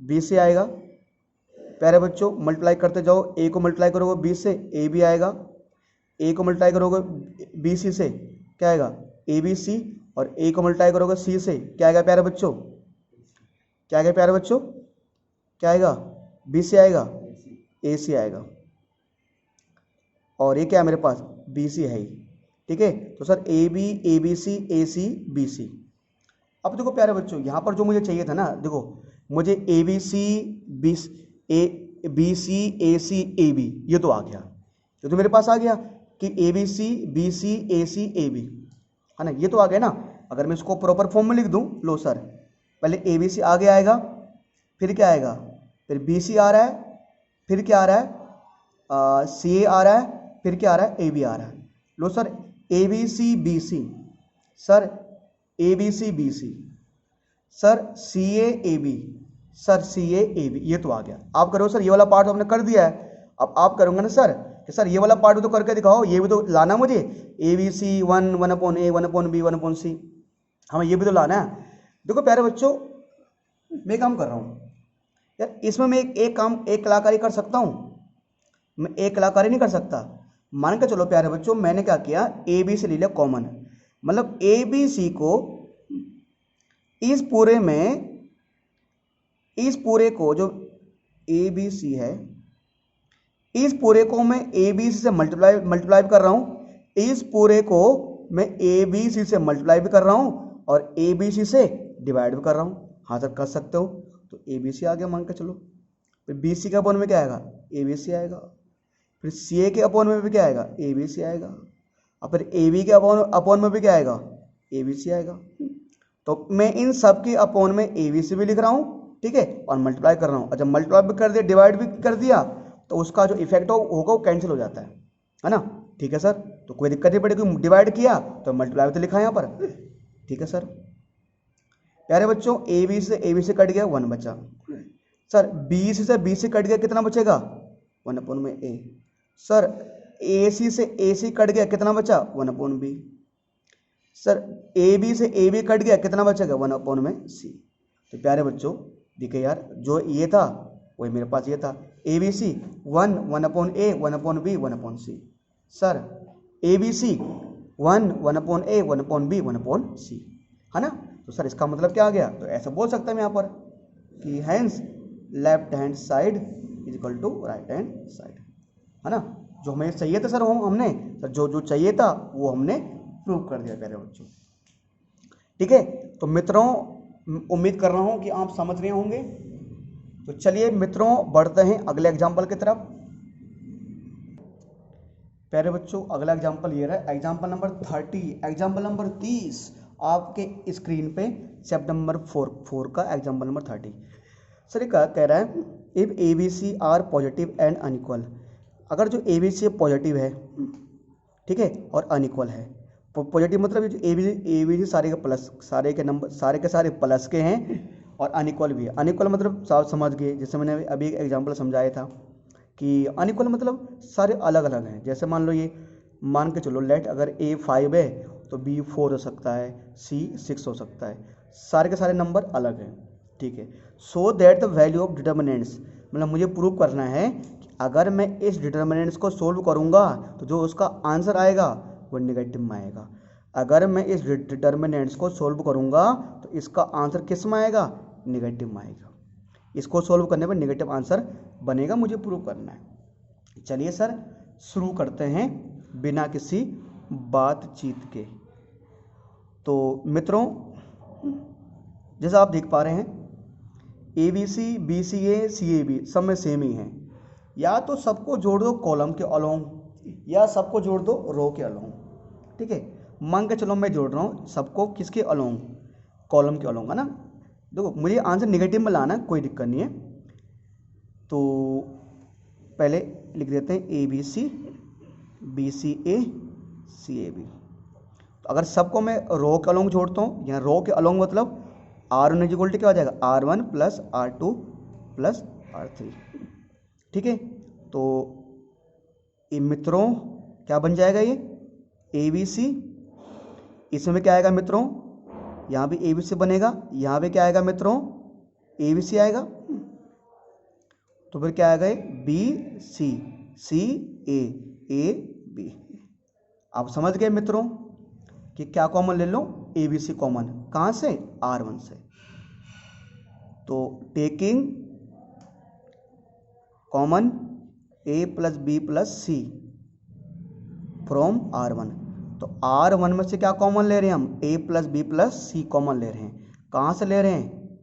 b से आएगा। प्यारे बच्चों मल्टीप्लाई करते जाओ, a को मल्टीप्लाई करोगे b से, a भी आएगा, a को मल्टीप्लाई करोगे bc से क्या आएगा, abc, और a को मल्टीप्लाई करोगे c से क्या आएगा प्यारे बच्चों, क्या आएगा प्यारे बच्चों, क्या आएगा, b से आएगा, ac आएगा, और ये क्या है मेरे पास, BC है ही, ठीक है। तो sir AB ABC AC BC। अब देखो प्यारे बच्चों यहाँ पर जो मुझे चाहिए था ना, देखो मुझे ABC BC AC AB ये तो आ गया, ये तो मेरे पास आ गया कि ABC BC AC AB, है ना, ये तो आ गया ना। अगर मैं इसको प्रॉपर फॉर्म में लिख दूँ, लो सर पहले ABC आगे आएगा, फिर क्या आएगा, फिर बी सी आ रहा है, फिर क्या आ रहा है, सी ए आ रहा है, फिर क्या आ रहा है, ए बी आ रहा है। लो sir A B C B C, sir A B C B C, sir C A B, sir C A B, ये तो आ गया। आप करो सर ये वाला पार्ट तो हमने कर दिया है, अब आप करोगे ना सर कि सर ये वाला पार्ट भी तो करके दिखाओ, ये भी तो लाना मुझे, A B C one, one upon A, one upon B, one upon C, हमें ये भी तो लाना है। देखो प्यारे बच्चों, मैं काम कर रहा हूँ यार, इसमें मैं एक काम, एक कलाकारी कर सकता हूँ, मैं एक कलाकारी नहीं कर सकता। मान के चलो प्यारे बच्चों, मैंने क्या किया, ए बी से ले लिया कॉमन, मतलब ए बी सी को इस पूरे में, इस पूरे को जो ए बी सी है, इस पूरे को मैं ए बी सी से मल्टीप्लाई कर रहा हूँ, इस पूरे को मैं ए बी सी से मल्टीप्लाई भी कर रहा हूँ और ए बी सी से डिवाइड भी कर रहा हूँ। हाँ सर कर सकते हो, तो ए बी सी आ गया मान के चलो। फिर बी सी के अपॉन में क्या आएगा, ए बी सी आएगा। फिर सी ए के अपॉन में भी क्या आएगा, ए बी सी आएगा। और फिर ए बी के अपॉन में भी क्या आएगा, ए बी सी आएगा। तो मैं इन सब के अपॉन में ए बी सी भी लिख रहा हूँ, ठीक है, और मल्टीप्लाई कर रहा हूँ। और जब मल्टीप्लाई भी कर दिया, डिवाइड भी कर दिया, तो उसका जो इफेक्ट होगा वो कैंसिल हो जाता है ना। ठीक है सर, तो कोई दिक्कत नहीं पड़ेगी, डिवाइड किया तो मल्टीप्लाई तो लिखा है यहाँ पर। ठीक है सर। प्यारे बच्चों, ए बी से कट गया, 1 बचा। सर बी सी से बी सी कट गया, कितना बचेगा, 1 अपॉन में ए। सर ए सी से ए सी कट गया, कितना बचा, 1 अपॉन बी। सर ए बी से ए बी कट गया, कितना बचेगा, 1 अपॉन में सी। तो प्यारे बच्चों देखिए यार, जो ये था वही मेरे पास ये था, A B C 1, 1 upon A, 1 upon B, 1 upon C. Sir A B C 1, 1 upon A, 1 upon B, 1 upon C, है ना। तो सर इसका मतलब क्या आ गया, तो ऐसा बोल सकते हैं यहाँ पर कि hence left hand side is equal to right hand side, है ना। जो हमें चाहिए था सर हमने सर जो चाहिए था वो हमने प्रूव कर दिया प्यारे बच्चों। ठीक है, तो मित्रों उम्मीद कर रहा हूँ कि आप समझ रहे होंगे। तो चलिए मित्रों बढ़ते हैं अगले एग्जाम्पल की तरफ। प्यारे बच्चों अगला एग्जाम्पल ये रहा, एग्जाम्पल नंबर 30, एग्जाम्पल नंबर 30 आपके स्क्रीन पे चैप्टर नंबर 4 का एग्जाम्पल नंबर 30। सर ये कह रहा है, if a B C are positive and unequal, अगर जो ए बी सी पॉजिटिव है, ठीक है, और अनइक्वल है। पॉजिटिव मतलब जो ए बी सी सारे के प्लस, सारे के नंबर सारे के सारे प्लस के हैं, और अनइक्वल भी है। अनइक्वल मतलब साफ समझ गए, जैसे मैंने अभी एग्जाम्पल समझाया था कि अनइक्वल मतलब सारे अलग अलग हैं। जैसे मान लो ये, मान के चलो लेट, अगर ए 5 है तो बी 4 हो सकता है, सी 6 हो सकता है, सारे के सारे नंबर अलग हैं। ठीक है, so that the value of determinants, मतलब मुझे प्रूव करना है कि अगर मैं इस डिटर्मिनेंट्स को सोल्व करूँगा तो जो उसका आंसर आएगा वो नेगेटिव में आएगा। अगर मैं इस डिटर्मिनेंट्स को सोल्व करूँगा तो इसका आंसर किस में आएगा, नेगेटिव में आएगा। इसको सोल्व करने पर नेगेटिव आंसर बनेगा, मुझे प्रूव करना है। चलिए सर शुरू करते हैं बिना किसी बातचीत के। तो मित्रों जैसा आप देख पा रहे हैं, A B C, B C A, C A B सब में सेम ही है। या तो सबको जोड़ दो कॉलम के अलोंग, या सबको जोड़ दो रो के अलोंग। ठीक है, मान के चलो मैं जोड़ रहा हूँ सबको किसके अलोंग, कॉलम के अलोंग, है ना। देखो मुझे आंसर नेगेटिव में लाना है, कोई दिक्कत नहीं है। तो पहले लिख देते हैं A B C, B C A, C A B. तो अगर सबको मैं रो के अलोंग जोड़ता हूँ, यहाँ रो के अलोंग मतलब R1 इज इक्वल टू क्या हो जाएगा, R1 plus R2 plus R3। ठीक है, तो ये मित्रों क्या बन जाएगा, ये ए बी सी, इसमें क्या आएगा मित्रों, यहाँ भी ए बी सी बनेगा, यहाँ पे क्या आएगा मित्रों, ए बी सी आएगा। तो फिर क्या आएगा, ये B C, C A B. आप समझ गए मित्रों कि क्या कॉमन ले लो, ए बी सी कॉमन, कहाँ से, R1 से। तो taking common A plus B plus C from R1, तो R1 में से क्या कॉमन ले रहे हैं हम, ए प्लस बी प्लस सी कॉमन ले रहे हैं। कहाँ से ले रहे हैं,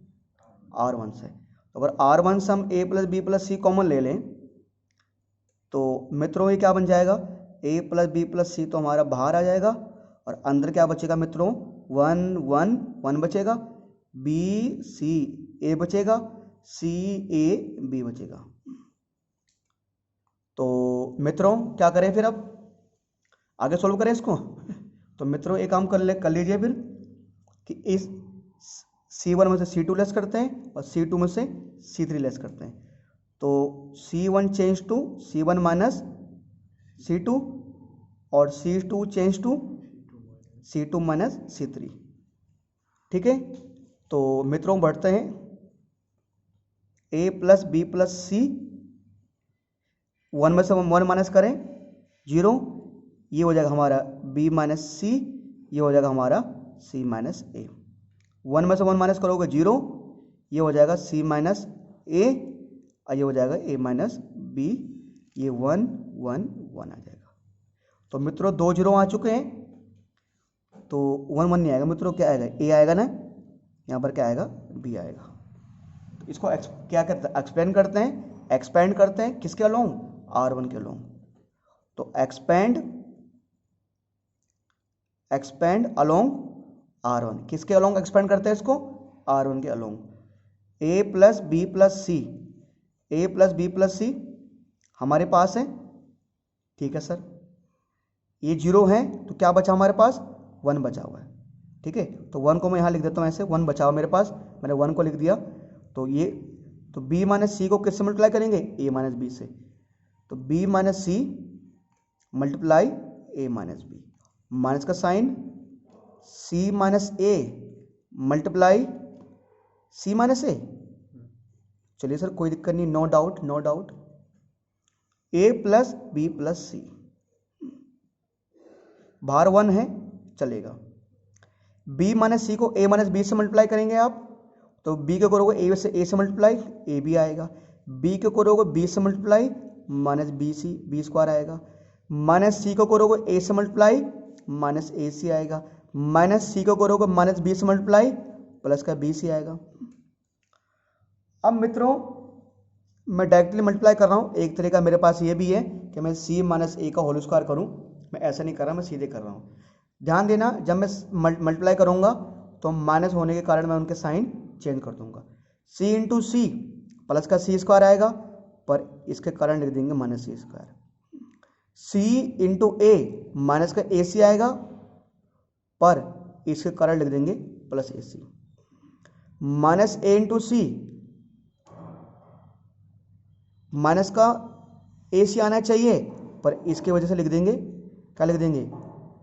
R1 से। तो अगर R1 से हम ए प्लस बी प्लस सी कॉमन ले लें तो मित्रों ये क्या बन जाएगा, ए प्लस बी प्लस सी तो हमारा बाहर आ जाएगा, और अंदर क्या बचेगा मित्रों, 1 1 1 बचेगा, बी सी ए बचेगा, CAB बचेगा। तो मित्रों क्या करें फिर, अब आगे सोल्व करें इसको। तो मित्रों एक काम कर लीजिए फिर कि इस C1 में से C2 लेस करते हैं और C2 में से C3 लेस करते हैं। तो C1 change to C1 minus C2 और C2 change to C2 minus C3। ठीक है, तो मित्रों बढ़ते हैं। A plus B plus C, 1 में से 1 माइनस करें 0, ये हो जाएगा हमारा B माइनस C, ये हो जाएगा हमारा C माइनस A। 1 में से 1 माइनस करोगे 0, ये हो जाएगा C माइनस A और ये हो जाएगा A माइनस B, ये 1 1 1 आ जाएगा। तो मित्रों 2 0 आ चुके हैं, तो 1 1 नहीं आएगा मित्रों, क्या आएगा A आएगा ना, यहाँ पर क्या आएगा B आएगा। तो इसको क्या करते हैं, एक्सपेंड करते हैं किसके अलोंग, R1 के अलोंग। तो एक्सपेंड अलोंग R1, किसके अलोंग एक्सपेंड करते हैं इसको, R1 के along. A plus B plus C हमारे पास है, ठीक है सर। ये 0 है तो क्या बचा हमारे पास, 1 बचा हुआ है। ठीक है, तो 1 को मैं यहाँ लिख देता हूँ ऐसे, 1 बचा हुआ मेरे पास, मैंने 1 को लिख दिया। तो ये तो B माइनस C को किससे मल्टीप्लाई करेंगे, A माइनस B से। तो B minus C multiply A minus B, minus का sign C minus A multiply C minus A। चलिए सर कोई दिक्कत नहीं, no doubt. A plus B plus C, बाहर 1 है चलेगा। B माइनस C को A माइनस B से मल्टीप्लाई करेंगे आप, तो B को करोगे A से मल्टीप्लाई, A B आएगा। B को करोगे B से मल्टीप्लाई, माइनस B स्क्वायर आएगा। माइनस C को करोगे A से मल्टीप्लाई, माइनस AC आएगा। माइनस C को करोगे माइनस B से मल्टीप्लाई, प्लस का BC आएगा। अब मित्रों मैं डायरेक्टली मल्टीप्लाई कर रहा हूँ, एक तरीका मेरे पास ये भी है कि मैं C माइनस A का होल स्क्वायर करूँ, मैं ऐसा नहीं कर रहा, मैं सीधे कर रहा हूँ। ध्यान देना, जब मैं मल्टीप्लाई करूँगा तो माइनस होने के कारण मैं उनके साइन चेंज कर दूंगा। C इंटू C प्लस का C स्क्वायर आएगा, पर इसके कारण लिख देंगे minus C square. C into A minus का AC आएगा, पर इसके कारण लिख देंगे plus AC। Minus A into C, minus का AC आना चाहिए, पर इसकी वजह से लिख देंगे, क्या लिख देंगे,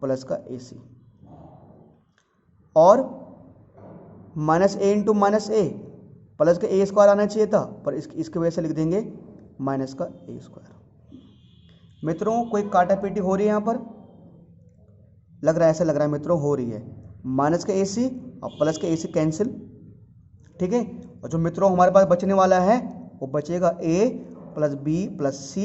प्लस का AC। और minus A into minus A, plus का A स्क्वायर आना चाहिए था, पर इसकी वजह से लिख देंगे माइनस का A स्क्वायर। मित्रों कोई काटा पीटी हो रही है यहाँ पर, लग रहा है, ऐसा लग रहा है मित्रों हो रही है। माइनस का AC और प्लस का AC कैंसिल, ठीक है। और जो मित्रों हमारे पास बचने वाला है वो बचेगा A plus B plus C,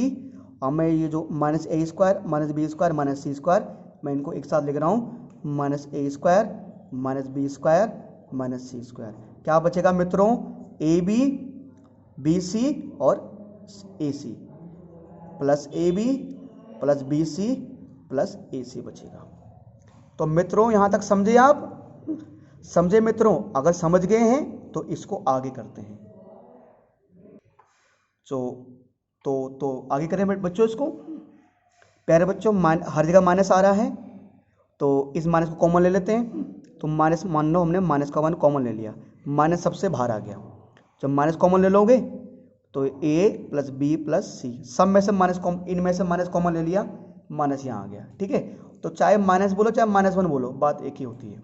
और मैं ये जो minus A square minus B square minus C square, मैं इनको एक साथ लिख रहा हूँ, minus A square minus B square minus C square. क्या बचेगा मित्रों, AB BC और AC, plus AB plus BC plus AC बचेगा। तो मित्रों यहाँ तक समझे आप, समझे मित्रों? अगर समझ गए हैं तो इसको आगे करते हैं। तो आगे करें बच्चों इसको। प्यारे बच्चों, हर जगह माइनस आ रहा है, तो इस माइनस को कॉमन ले लेते हैं। तो माइनस, मान लो हमने माइनस का 1 कॉमन ले लिया, माइनस सबसे बाहर आ गया। जब माइनस कॉमन ले लोगे तो A plus B plus C, सब में से माइनस इनमें से माइनस कॉमन ले लिया, माइनस यहाँ आ गया, ठीक है। तो चाहे माइनस बोलो चाहे माइनस 1 बोलो, बात एक ही होती है।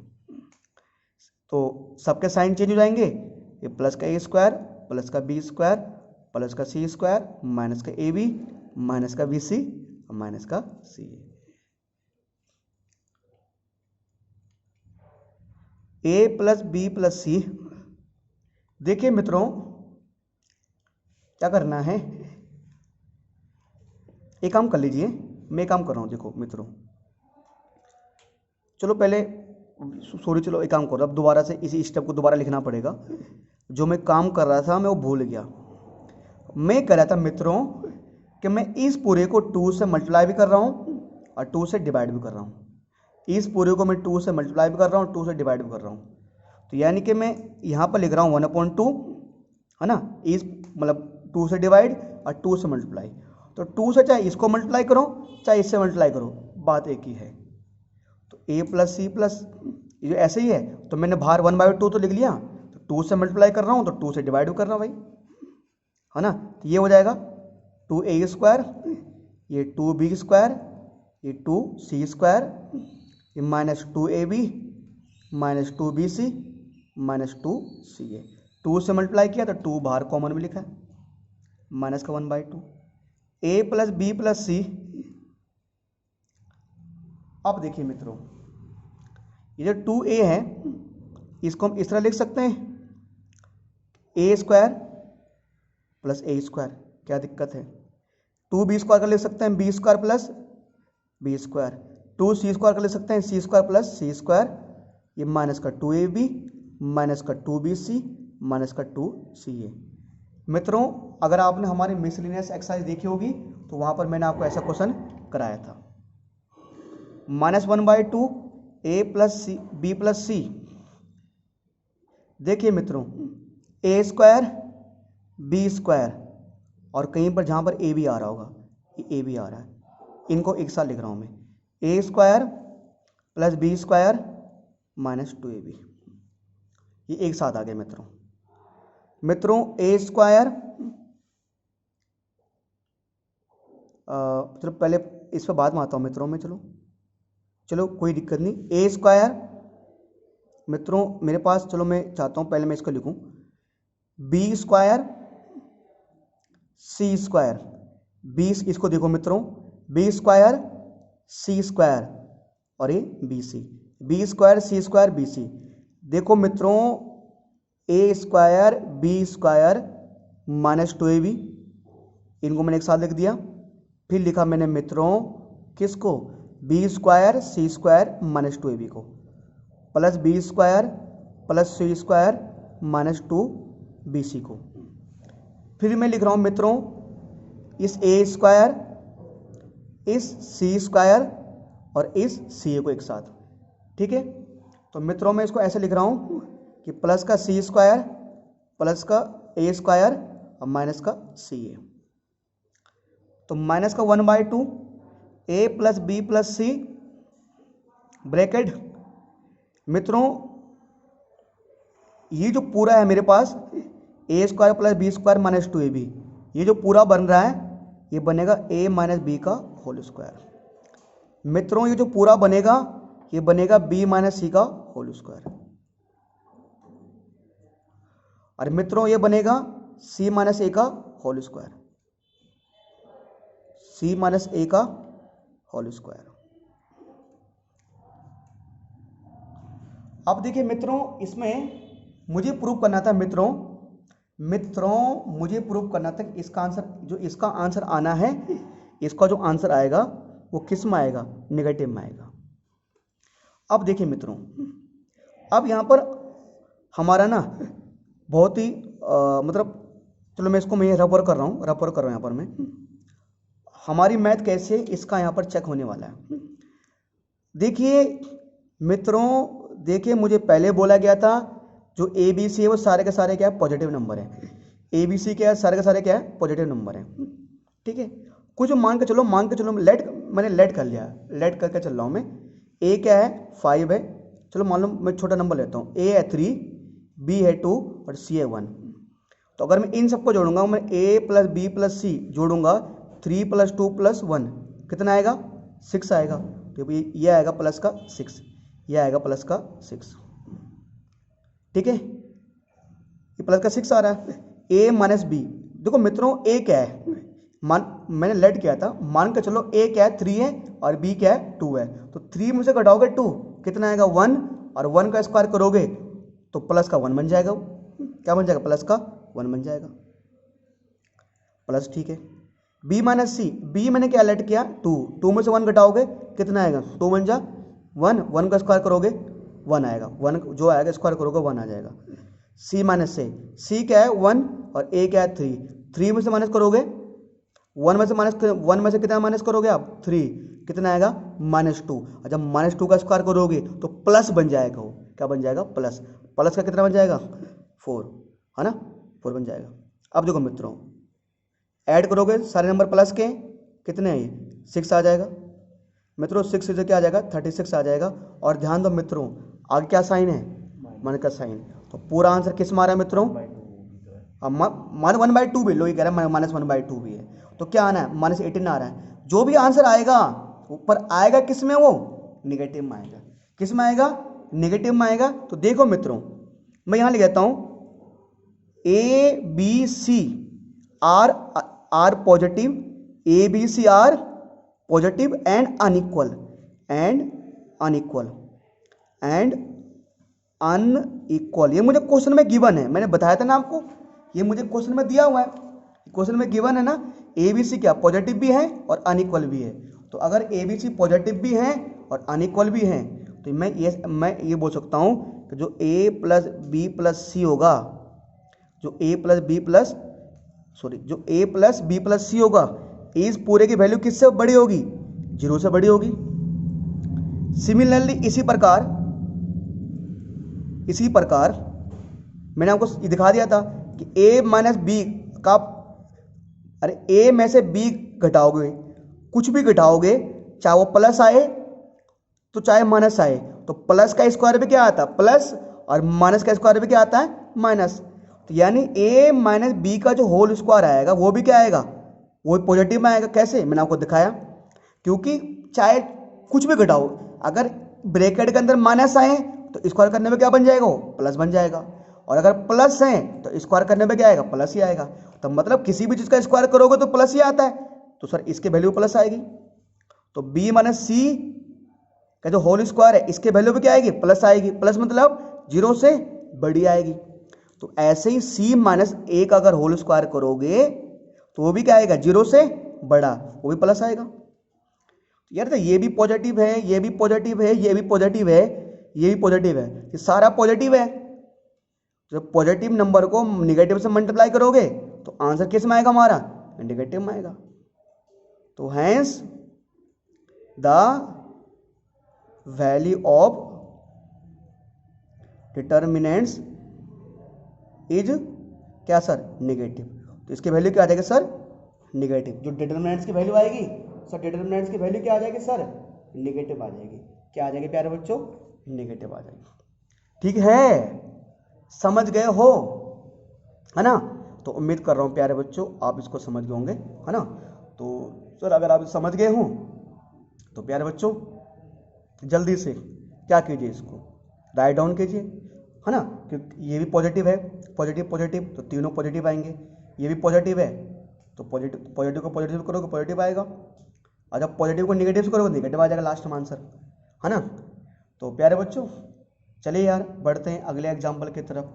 तो सबके साइन चेंज हो जाएंगे, ये प्लस का A स्क्वायर प्लस का B स्क्वायर प्लस का C स्क्वायर माइनस का AB माइनस का BC और माइनस का CA। A plus B plus C, देखिए मित्रों क्या करना है, एक काम कर लीजिए, मैं काम कर रहा हूँ। देखो मित्रों, चलो पहले चलो एक काम करो, अब दोबारा से इसी स्टेप को दोबारा लिखना पड़ेगा। जो मैं काम कर रहा था मैं वो भूल गया। मैं कह रहा था मित्रों कि मैं इस पूरे को 2 से मल्टीप्लाई भी कर रहा हूँ और 2 से डिवाइड भी कर रहा हूँ। इस पूरे को मैं 2 से मल्टीप्लाई भी कर रहा हूँ, 2 से डिवाइड भी कर रहा हूँ। तो यानी कि मैं यहाँ पर लिख रहा हूँ 1/2, है ना, इस मतलब 2 से डिवाइड और 2 से मल्टीप्लाई। तो 2 से चाहे इसको मल्टीप्लाई करो चाहे इससे मल्टीप्लाई करो, बात एक ही है। तो a प्लस सी प्लस, ये जो ऐसे ही है तो मैंने बाहर 1/2 तो लिख लिया, तो 2 से मल्टीप्लाई कर रहा हूँ तो 2 से डिवाइड कर रहा हूँ भाई, है ना। तो ये हो जाएगा 2a², ये 2b², ये 2c², ये -2ab minus 2bc minus 2ca। 2 से मल्टीप्लाई किया तो 2 बाहर कॉमन में लिखा है, माइनस का 1/2। a प्लस बी प्लस सी। अब देखिए मित्रों, ये जो 2a है इसको हम इस तरह लिख सकते हैं, a² प्लस a², क्या दिक्कत है। 2b² का लिख सकते हैं b² प्लस b²। 2c² का लिख सकते हैं c² प्लस c²। ये माइनस का 2ab माइनस का 2bc माइनस का 2ca। मित्रों अगर आपने हमारी मिसलिनियस एक्सरसाइज देखी होगी तो वहाँ पर मैंने आपको ऐसा क्वेश्चन कराया था, -1/2 a plus C B plus C. देखिए मित्रों a² b² और कहीं पर जहाँ पर a भी आ रहा होगा, ये a भी आ रहा है, इनको एक साथ लिख रहा हूँ मैं, a² plus b² minus 2ab, ये एक साथ आ गए मित्रों। मित्रों a², चलो पहले इस पर बाद में आता हूँ मित्रों में, चलो कोई दिक्कत नहीं। a² मित्रों मेरे पास, चलो मैं चाहता हूँ पहले मैं इसको लिखूँ, b² c², 20 इसको देखो मित्रों, b² c² और ये bc, b² c² bc। देखो मित्रों a² b² माइनस 2ab, इनको मैंने एक साथ लिख दिया। फिर लिखा मैंने मित्रों किसको, b² c² माइनस 2ab को, plus b² plus c² minus 2bc को। फिर मैं लिख रहा हूँ मित्रों इस a², इस c² और इस ca को एक साथ, ठीक है। तो मित्रों मैं इसको ऐसे लिख रहा हूँ कि प्लस का c² प्लस का a² और माइनस का ca। तो माइनस का 1/2 a plus B plus C bracket. मित्रों ये जो पूरा है मेरे पास a² plus b² minus 2ab, ये जो पूरा बन रहा है ये बनेगा a माइनस बी का होल स्क्वायर। मित्रों ये जो पूरा बनेगा ये बनेगा b माइनस सी का होल स्क्वायर, और मित्रों ये बनेगा c माइनस ए का होल स्क्वायर, c माइनस ए का होल स्क्वायर। अब देखिए मित्रों इसमें मुझे प्रूव करना था मित्रों मुझे प्रूव करना था कि इसका आंसर, जो इसका आंसर आना है, इसका जो आंसर आएगा वो किस में आएगा, नेगेटिव में आएगा। अब देखिए मित्रों, अब यहाँ पर हमारा ना बहुत ही मतलब, चलो मैं इसको मैं रबर कर रहा हूँ यहाँ पर मैं, हमारी मैथ कैसे इसका यहाँ पर चेक होने वाला है। देखिए मित्रों, देखिए मुझे पहले बोला गया था जो ए बी सी है वो सारे के सारे क्या है, पॉजिटिव नंबर है। ए बी सी क्या है, सारे के सारे क्या है, पॉजिटिव नंबर है, ठीक है। कुछ मान के चलो मैंने लेट कर लिया, लेट करके चल रहा हूँ मैं। ए क्या है, 5 है, चलो मान लो मैं छोटा नंबर लेता हूँ, ए है 3, बी है 2 और सी है 1। तो अगर मैं इन सबको जोड़ूंगा, मैं ए प्लस बी प्लस सी जोड़ूंगा, 3 प्लस 2 प्लस 1 कितना आएगा, 6 आएगा। तो ये आएगा प्लस का 6, ये आएगा प्लस का 6, ठीक है। ये प्लस का 6 आ रहा है। ए माइनस बी, देखो मित्रों ए क्या है, मैंने लेट किया था, मान के चलो ए क्या है, 3 है और बी क्या है, 2 है। तो 3 में से घटाओगे 2 कितना आएगा, 1, और 1 का स्क्वायर करोगे तो प्लस का 1 बन जाएगा, क्या बन जाएगा, प्लस का 1 बन जाएगा, प्लस, ठीक है। बी माइनस सी, बी मैंने क्या लेट किया, 2 में से 1 घटाओगे कितना आएगा, 2 बन जा 1, 1 का स्क्वायर करोगे 1 आएगा, 1 जो आएगा स्क्वायर करोगे 1 आ जाएगा। सी माइनस से, सी क्या है 1 और ए क्या है 3 में से माइनस करोगे, 1 में से कितना माइनस करोगे आप, 3, कितना आएगा, -2, और जब -2 का स्क्वायर करोगे तो प्लस बन जाएगा, वो क्या बन जाएगा, प्लस का कितना बन जाएगा, 4, है ना। 4 बन जाएगा। अब देखो मित्रों, ऐड करोगे सारे नंबर प्लस के, कितने हैं ये 6 आ जाएगा मित्रों, 6 से क्या आ जाएगा 36 आ जाएगा। और ध्यान दो मित्रों, आगे क्या साइन है, माइनस का साइन। तो पूरा आंसर किस मारा है मित्रों, मान 1/2 भी, लो ये कह रहा है -1/2 भी है, तो क्या आना है -18 आ रहा है। जो भी आंसर आएगा ऊपर आएगा किस में, वो निगेटिव में आएगा। किस में आएगा, निगेटिव में आएगा। तो देखो मित्रों, मैं यहां लिख देता हूं A B C are positive, A B C are positive and unequal ये मुझे क्वेश्चन में गिवन है, मैंने बताया था ना आपको, ये मुझे क्वेश्चन में दिया हुआ है, क्वेश्चन में गिवन है ना। ए बी सी क्या पॉजिटिव भी है और अनइक्वल भी है। तो अगर ए बी सी पॉजिटिव भी है और अनइक्वल भी है तो मैं ये बोल सकता हूं कि जो ए प्लस बी प्लस सी होगा, जो ए प्लस बी प्लस सी होगा, इस पूरे की वैल्यू किससे बड़ी होगी, 0 से बड़ी होगी। सिमिलरली इसी प्रकार मैंने आपको ये दिखा दिया था कि a माइनस बी का, अरे a में से b घटाओगे, कुछ भी घटाओगे, चाहे वो प्लस आए तो चाहे माइनस आए, तो प्लस का स्क्वायर भी क्या आता है प्लस, और माइनस का स्क्वायर भी क्या आता है माइनस। तो यानी a माइनस बी का जो होल स्क्वायर आएगा वो भी क्या आएगा, वो पॉजिटिव में आएगा। कैसे, मैंने आपको दिखाया, क्योंकि चाहे कुछ भी घटाओ, अगर ब्रैकेट के अंदर माइनस आए तो स्क्वायर करने में क्या बन जाएगा, वो प्लस बन जाएगा, और अगर प्लस है तो स्क्वायर करने में क्या आएगा, प्लस ही आएगा। तो मतलब किसी भी चीज का स्क्वायर करोगे तो प्लस ही आता है, तो सर इसके वैल्यू प्लस आएगी। तो b माइनस सी का जो होल स्क्वायर है इसके वैल्यू भी क्या आएगी, प्लस आएगी। प्लस मतलब 0 से बड़ी आएगी। तो ऐसे ही c माइनस ए का अगर होल स्क्वायर करोगे तो वो भी क्या आएगा, 0 से बड़ा, वो भी प्लस आएगा। यार तो ये भी पॉजिटिव है, ये भी पॉजिटिव है, ये भी पॉजिटिव है, ये भी पॉजिटिव है, ये सारा पॉजिटिव है। जब पॉजिटिव नंबर को निगेटिव से मल्टीप्लाई करोगे तो आंसर किस में आएगा, हमारा निगेटिव में आएगा। तो hence the value of determinants is क्या सर, निगेटिव। तो इसकी वैल्यू क्या आ जाएगी सर, निगेटिव। जो डिटर्मिनेंट्स की वैल्यू आएगी सर, डिटर्मिनेंट्स की वैल्यू क्या आ जाएगी सर, निगेटिव आ जाएगी। क्या आ जाएगी प्यारे बच्चों, निगेटिव आ जाएगी। ठीक है, समझ गए हो, है ना। तो उम्मीद कर रहा हूं प्यारे बच्चों आप इसको समझ गए होंगे, है ना। तो सर अगर आप समझ गए हो तो प्यारे बच्चों जल्दी से क्या कीजिए, इसको राइट डाउन कीजिए, है ना। क्योंकि ये भी पॉजिटिव है, पॉजिटिव पॉजिटिव तो तीनों पॉजिटिव आएंगे। ये भी पॉजिटिव है तो पॉजिटिव को पॉजिटिव करोगे पॉजिटिव आएगा, और जब पॉजिटिव को निगेटिव से करोगे निगेटिव आ जाएगा लास्ट में आंसर, है ना। तो प्यारे बच्चों चलिए यार बढ़ते हैं अगले एग्जाम्पल की तरफ।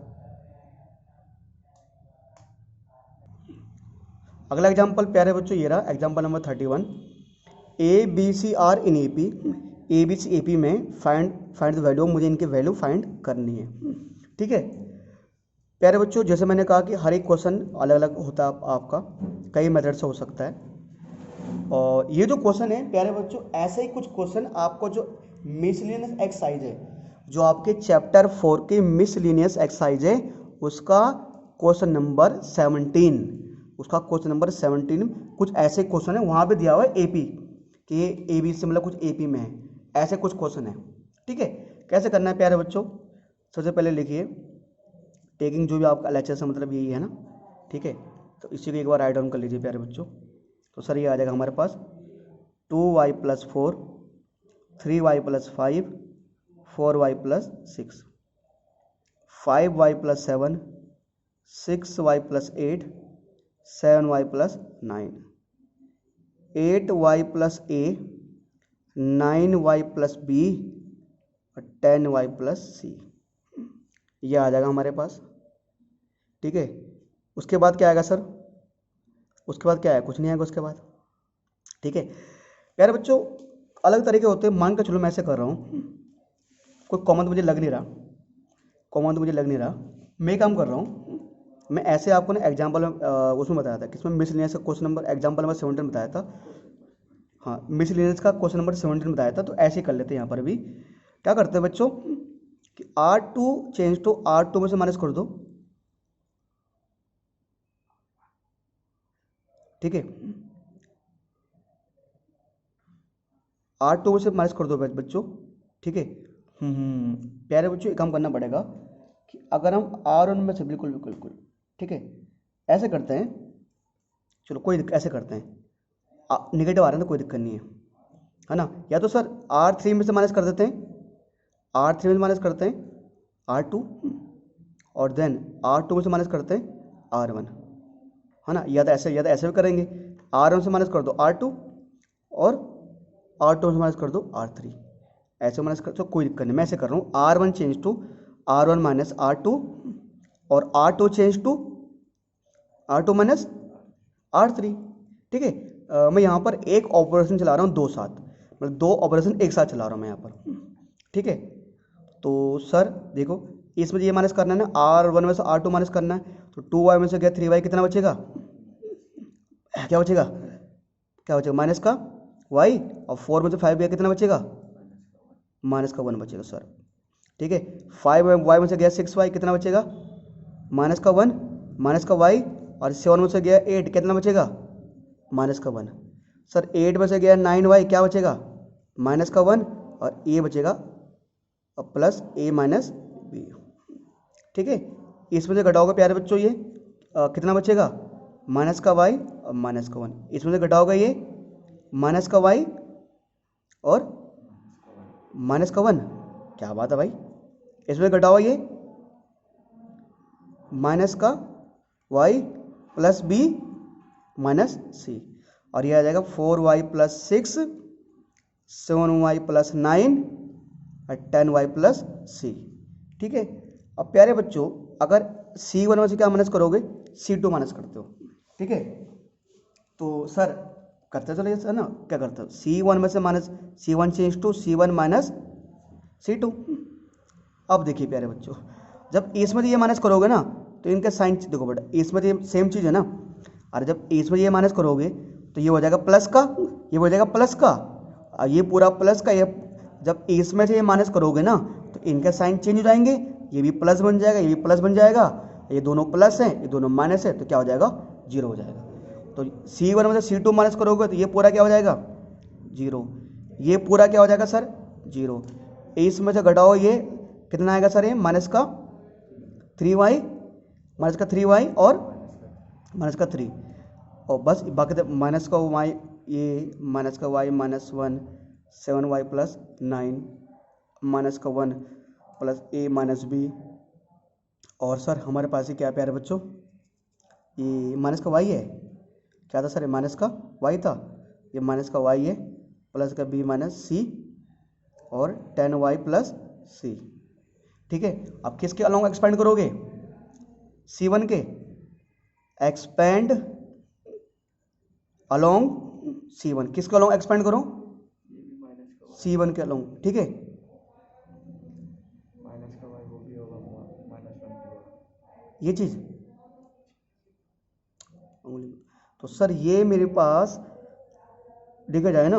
अगला एग्जाम्पल प्यारे बच्चों ये रहा, example number 31। A B C are in A P, A B C A P में फाइंड द वैल्यू, मुझे इनकी वैल्यू फाइंड करनी है। ठीक है प्यारे बच्चों, जैसे मैंने कहा कि हर एक क्वेश्चन अलग अलग होता है, आपका कई मेथड से हो सकता है। और ये जो क्वेश्चन है प्यारे बच्चों, ऐसे ही कुछ क्वेश्चन आपको जो मिसलिनियस एक्सरसाइज है, जो आपके चैप्टर 4 की मिसलिनियस एक्सरसाइज है, उसका क्वेश्चन नंबर 17, उसका क्वेश्चन नंबर 17 कुछ ऐसे क्वेश्चन है, वहाँ पे दिया हुआ है एपी कि ए बी से मतलब कुछ एपी में है, ऐसे कुछ क्वेश्चन है। ठीक है, कैसे करना है प्यारे बच्चों, सबसे पहले लिखिए टेकिंग जो भी आपका लेक्चर से मतलब यही है ना। ठीक है, तो इसी को एक बार राइट डाउन कर लीजिए प्यारे बच्चों। तो सर ये आ जाएगा हमारे पास 2y + 4, 3y + 5, 4y + 6, 5y + 7, 6y + 8, 7y + 9, 8y + a, 9y + b और 10y + c, ये आ जाएगा हमारे पास। ठीक है, उसके बाद क्या आएगा सर, उसके बाद क्या है, कुछ नहीं आएगा उसके बाद। ठीक है प्यारे बच्चों, अलग तरीके होते हैं, मान कर चलो मैं ऐसे कर रहा हूँ, कोई कॉमन तो मुझे लग नहीं रहा, मैं काम कर रहा हूँ, मैं ऐसे आपको ना एग्जाम्पल उसमें बताया था, किसमें मिसलिनियस का क्वेश्चन नंबर एग्जाम्पल नंबर 17 बताया था। हाँ, मिसलिनियस का क्वेश्चन नंबर 17 बताया था। तो ऐसे ही कर लेते हैं, यहाँ पर भी क्या करते हैं बच्चों, कि R2 चेंज टू R2 में से माइनस कर दो, ठीक है। R2 में से माइनस कर दो बच्चों, ठीक है। प्यारे बच्चों एक काम करना पड़ेगा कि अगर हम R1 में से बिल्कुल बिल्कुल बिल्कुल, ठीक है, ऐसे करते हैं, चलो कोई ऐसे करते हैं, निगेटिव आ रहा है तो कोई दिक्कत नहीं है ना। या तो सर R3 में से माइनस कर देते हैं, R3 में से माइनस करते हैं R2, और देन R2 में से माइनस करते हैं R1, है ना। या तो ऐसे भी करेंगे, R1 से माइनस कर दो R2 और R2 से माइनस कर दो R3, ऐसे माइनस कर, तो कोई दिक्कत नहीं। मैं ऐसे कर रहा हूँ, R1 change to R1 minus R2 और R2 change to R2 minus R3, ठीक है। मैं यहाँ पर एक ऑपरेशन चला रहा हूँ दो साथ, मतलब दो ऑपरेशन एक साथ चला रहा हूँ मैं यहाँ पर, ठीक है। तो सर देखो, इसमें ये माइनस करना है ना, R1 में से R2 माइनस करना है, तो 2y में से गया 3y, कितना बचेगा, क्या बचेगा, क्या बचेगा, माइनस का y, और 4 में से 5 गया, कितना बचेगा, माइनस का 1 बचेगा सर, ठीक है। 5y में से गया 6y, कितना बचेगा, माइनस का 1, माइनस का y, और 7 में से गया 8, कितना बचेगा, माइनस का 1। सर 8 में से गया 9y, क्या बचेगा, माइनस का 1, और a बचेगा प्लस a माइनस b, ठीक है। इसमें से घटाओगे प्यारे बच्चों ये कितना बचेगा, माइनस का y और माइनस का 1। इसमें से घटाओगे ये माइनस का y और माइनस का 1, क्या बात है भाई। इसमें घटाओ ये माइनस का y plus b minus c, और ये आ जाएगा 4y प्लस 6, 7y प्लस 9 और 10y प्लस c, ठीक है। अब प्यारे बच्चों अगर C1 में से क्या माइनस करोगे, C2 माइनस करते हो, ठीक है। तो सर करते चलो सर ना, क्या करते हो, C1 में से minus C1 change to C1 minus C2। अब देखिए प्यारे बच्चों, जब इसमें ये माइनस करोगे ना तो इनका साइन देखो बेटा, इसमें ये सेम चीज़ है ना, और जब इसमें ये माइनस करोगे तो ये हो जाएगा प्लस का, ये हो जाएगा प्लस का, और ये पूरा प्लस का, ये जब इसमें से ये माइनस करोगे ना तो इनका साइन चेंज हो जाएंगे, ये भी प्लस बन जाएगा, ये भी प्लस बन जाएगा, ये दोनों प्लस हैं, ये दोनों माइनस है, तो क्या हो जाएगा, जीरो हो जाएगा। तो C1 में से C2 माइनस करोगे तो ये पूरा क्या हो जाएगा, जीरो, ये पूरा क्या हो जाएगा सर, जीरो। इसमें से घटाओ ये कितना आएगा सर, ये माइनस का 3y, माइनस का 3y और माइनस का 3, और बस बाकी माइनस का y, ये माइनस का y minus 1, 7y plus 9, minus का 1 प्लस a माइनस b, और सर हमारे पास ही क्या प्यारे बच्चों, ये माइनस का y है, क्या था सर, ये माइनस का y था, ये माइनस का y है, प्लस का b माइनस c, और 10y प्लस c, ठीक है। अब किसके अलॉन्ग एक्सपेंड करोगे, C1 के, एक्सपेंड अलॉन्ग C1, किसके अलॉन्ग एक्सपेंड करो, C1 के अलॉन्ग, ठीक है। ये चीज तो सर ये मेरे पास देखा जाए ना,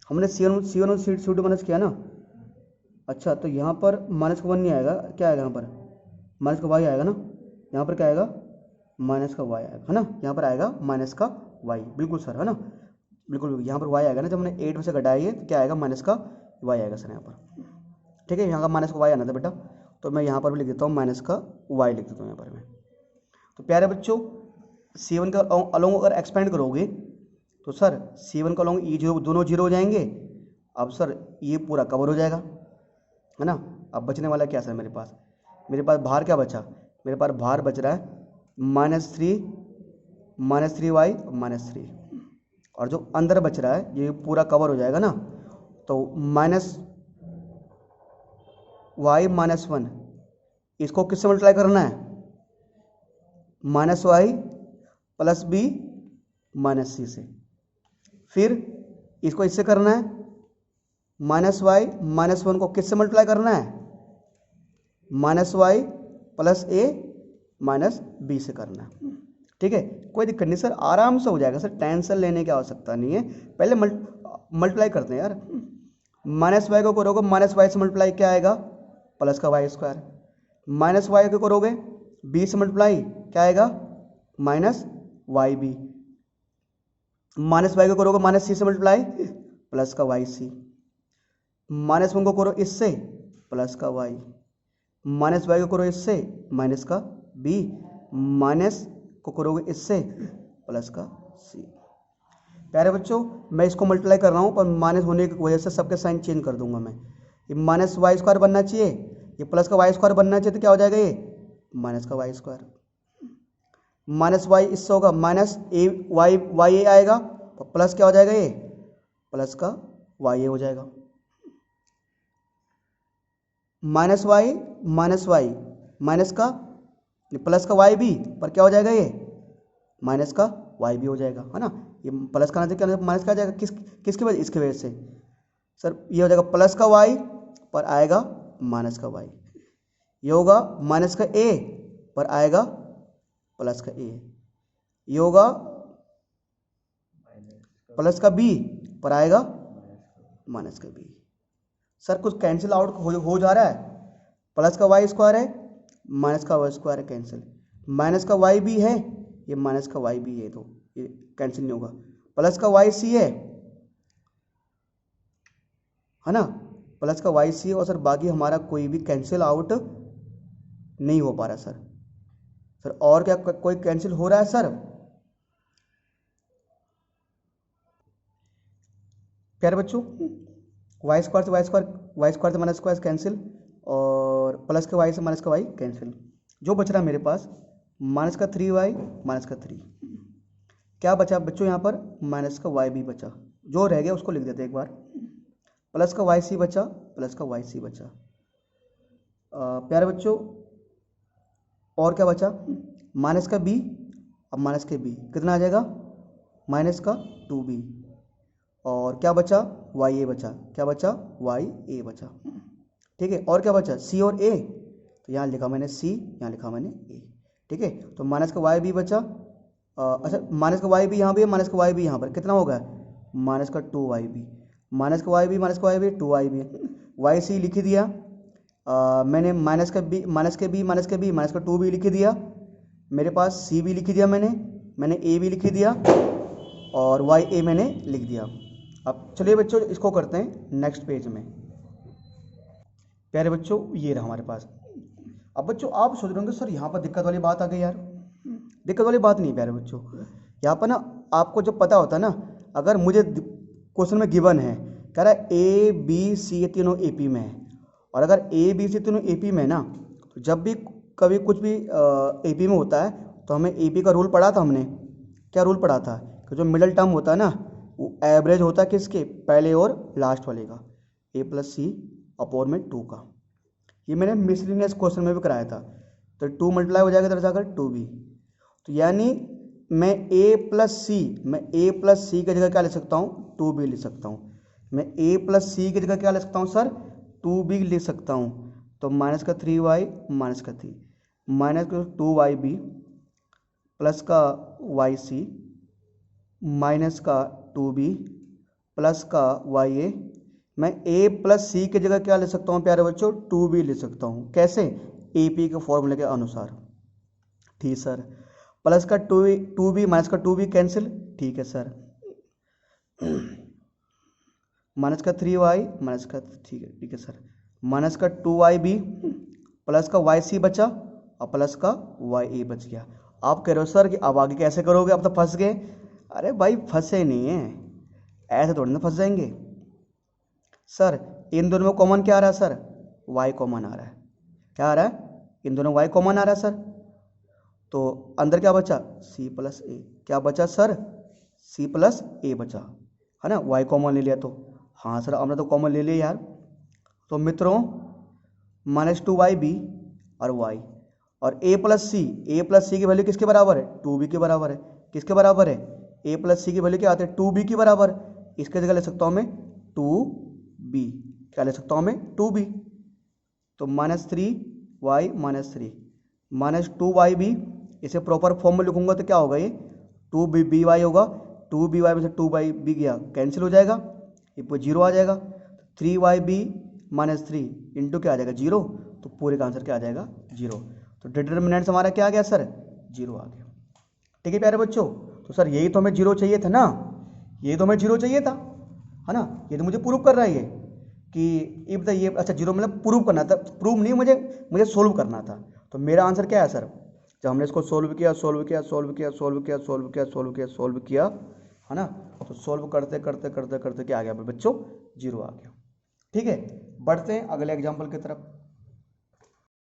हमने C1 और C2 माइनस किया ना, अच्छा तो यहाँ पर माइनस का 1 नहीं आएगा, क्या आएगा यहाँ पर, माइनस का y आएगा ना, यहाँ पर क्या आएगा, माइनस का y आएगा, है ना, यहाँ पर आएगा माइनस का y, बिल्कुल सर, है ना, बिल्कुल यहाँ पर y आएगा ना, जब हमने 8 में से घटाई है तो क्या आएगा, माइनस का y आएगा सर यहाँ पर, ठीक है। यहाँ का माइनस का y आना था बेटा, तो मैं यहाँ पर भी लिख देता हूँ माइनस का y लिख देता हूँ यहाँ पर मैं। तो प्यारे बच्चों C1 का अलॉन्ग अगर एक्सपेंड करोगे तो सर C1 का अलॉन्ग ये जो दोनों जीरो हो जाएंगे, अब सर ये पूरा कवर हो जाएगा, है ना। अब बचने वाला क्या सर, मेरे पास बाहर क्या बचा, मेरे पास बाहर बच रहा है -3y -3, और जो अंदर बच रहा है ये पूरा कवर हो जाएगा ना, तो -y -1, इसको किससे मल्टीप्लाई करना है, -y प्लस b -c से, फिर इसको इससे करना है, -y -1 को किससे मल्टीप्लाई करना है, -y प्लस a -b से करना है, ठीक है। कोई दिक्कत नहीं सर, आराम से हो जाएगा सर, टेंशन लेने की आवश्यकता नहीं है। पहले मल्टीप्लाई करते हैं यार, -y को करोगे -y से मल्टीप्लाई क्या आएगा, प्लस का y स्क्वायर, -y को करोगे b से मल्टीप्लाई क्या आएगा, वाई बी, माइनस वाई को करोगे माइनस सी से मल्टीप्लाई, प्लस का वाई सी, माइनस वन को करो इससे, प्लस का वाई, माइनस वाई को करो इससे, माइनस का बी, माइनस को करोगे इससे, प्लस का सी। प्यारे बच्चों मैं इसको मल्टीप्लाई कर रहा हूँ, पर माइनस होने की वजह से सबके साइन चेंज कर दूंगा मैं। ये माइनस वाई स्क्वायर बनना चाहिए, ये प्लस का वाई स्क्वायर बनना चाहिए, तो क्या हो जाएगा ये माइनस का वाई स्क्वायर, माइनस वाई इससे होगा माइनस ए वाई, वाई ए आएगा, तो प्लस क्या हो जाएगा ये प्लस का वाई ए हो जाएगा, माइनस वाई माइनस का प्लस का वाई भी, पर क्या हो जाएगा ये माइनस का वाई भी हो जाएगा, है ना। ये प्लस का क्या माइनस का आ जाएगा, किसकी वजह, इसके वजह से सर ये हो जाएगा प्लस का वाई पर आएगा माइनस का वाई, ये होगा माइनस का ए पर आएगा प्लस का ए, ये होगा प्लस का बी पर आएगा माइनस का बी। सर कुछ कैंसिल आउट हो जा रहा है, प्लस का वाई स्क्वायर है, माइनस का वाई स्क्वायर है कैंसिल, माइनस का वाई भी है, ये माइनस का वाई भी है, तो ये कैंसिल नहीं होगा, प्लस का वाई सी है ना, प्लस का वाई सी है, और सर बाकी हमारा कोई भी कैंसिल आउट नहीं हो पा रहा सर। सर और क्या कोई कैंसिल हो रहा है सर? प्यारे बच्चों वाई स्क्वायर से वाई स्क्वायर से माइनस स्क्वायर कैंसिल, और प्लस के वाई से माइनस का वाई कैंसिल, जो बच रहा है मेरे पास माइनस का 3y माइनस का 3, क्या बचा बच्चों यहाँ पर माइनस का वाई भी बचा, जो रह गया उसको लिख देते एक बार, प्लस का वाई सी बचा, प्लस का वाई सी बचा। प्यारे बच्चों और क्या बचा, माइनस का बी, अब माइनस के बी कितना आ जाएगा माइनस का 2b, और क्या बचा वाई ए बचा, क्या बचा वाई ए बचा, ठीक है। और क्या बचा सी और ए, तो यहाँ लिखा मैंने सी, यहाँ लिखा मैंने ए, ठीक है। तो माइनस का वाई बी बचा, अच्छा माइनस का वाई बी यहाँ भी है, माइनस का वाई बी यहाँ पर कितना होगा माइनस का 2y बी, माइनस का Y B 2y B, Y C लिख दिया, मैंने माइनस का बी माइनस के बी माइनस का 2b लिख दिया, मेरे पास सी भी लिख दिया मैंने ए भी लिख दिया, और वाई ए मैंने लिख दिया। अब चलिए बच्चों इसको करते हैं नेक्स्ट पेज में। प्यारे बच्चों ये रहा हमारे पास। अब बच्चों आप सोच रहे होंगे सर यहाँ पर दिक्कत वाली बात आ गई यार, दिक्कत वाली बात नहीं प्यारे बच्चों, यहाँ पर ना आपको जब पता होता है ना, अगर मुझे क्वेश्चन में गिवन है कह रहा है ए बी सी ये तीनों एपी में है, और अगर ए बी सी तीनों एपी में है ना, तो जब भी कभी कुछ भी एपी में होता है तो हमें एपी का रूल पढ़ा था हमने, क्या रूल पढ़ा था कि जो मिडल टर्म होता है ना वो एवरेज होता है किसके पहले और लास्ट वाले का, ए प्लस सी अपॉन में 2 का। ये मैंने मिसलिनियस क्वेश्चन में भी कराया था, तो 2 मल्टीप्लाई हो जाएगा इधर जाकर 2b, तो यानी मैं a प्लस सी की जगह क्या ले सकता हूँ 2b लिख सकता हूँ, मैं a प्लस सी की जगह क्या ले सकता हूँ सर 2b लिख सकता हूँ, तो माइनस का 3y माइनस का 3 माइनस का 2yb प्लस का yc माइनस का 2b प्लस का ya, मैं a प्लस सी की जगह क्या ले सकता हूँ प्यारे बच्चों 2b ले सकता हूँ, कैसे AP के फॉर्मूले के अनुसार, ठीक सर। प्लस का 2b माइनस का 2b कैंसिल, ठीक है सर, माइनस का 3y माइनस का ठीक है सर, माइनस का 2yb प्लस का yc बचा और प्लस का ya बच गया। आप कह रहे हो सर कि अब आगे कैसे करोगे, अब तो फंस गए। अरे भाई फंसे नहीं है, ऐसे थोड़ी ना फंस जाएंगे सर। इन दोनों में कॉमन क्या आ रहा है सर y कॉमन आ रहा है, क्या आ रहा है इन दोनों y कॉमन आ रहा है सर, तो अंदर क्या बचा c प्लस ए, क्या बचा सर c प्लस ए बचा, है ना, y कॉमन ले लिया तो, हाँ सर हमने तो कॉमन ले लिया यार। तो मित्रों माइनस 2yb और y और a प्लस सी की वैल्यू किसके बराबर है 2b के बराबर है, किसके बराबर है a प्लस सी की वैल्यू क्या आती है 2b के बराबर, इसके जगह ले सकता हूँ मैं 2b, क्या ले सकता हूँ मैं 2b, तो minus 3y minus 3 minus 2yb, इसे प्रॉपर फॉर्म में लिखूंगा तो क्या होगा ये 2by होगा, 2by में से 2b गया कैंसिल हो जाएगा, ये पूरा 0 आ जाएगा, 3yb माइनस 3 इंटू क्या आ जाएगा 0, तो पूरे का आंसर क्या आ जाएगा 0, तो डिटर्मिनेंट्स हमारा क्या आ गया सर 0 आ गया, ठीक है प्यारे बच्चों। तो सर यही तो हमें जीरो चाहिए था ना, यही तो हमें जीरो चाहिए था, है ना। ये तो मुझे प्रूव कर रहा है ये कि इफ द ये, अच्छा जीरो मतलब प्रूव करना था, प्रूव नहीं, मुझे सोल्व करना था। तो मेरा आंसर क्या है सर, जब हमने इसको सोल्व किया सोल्व किया सोल्व किया सोल्व किया सोल्व किया सोल्व किया सोल्व किया, है ना, तो सोल्व करते करते करते करते क्या आ गया बच्चों, जीरो आ गया। ठीक है, बढ़ते हैं अगले एग्जाम्पल की तरफ।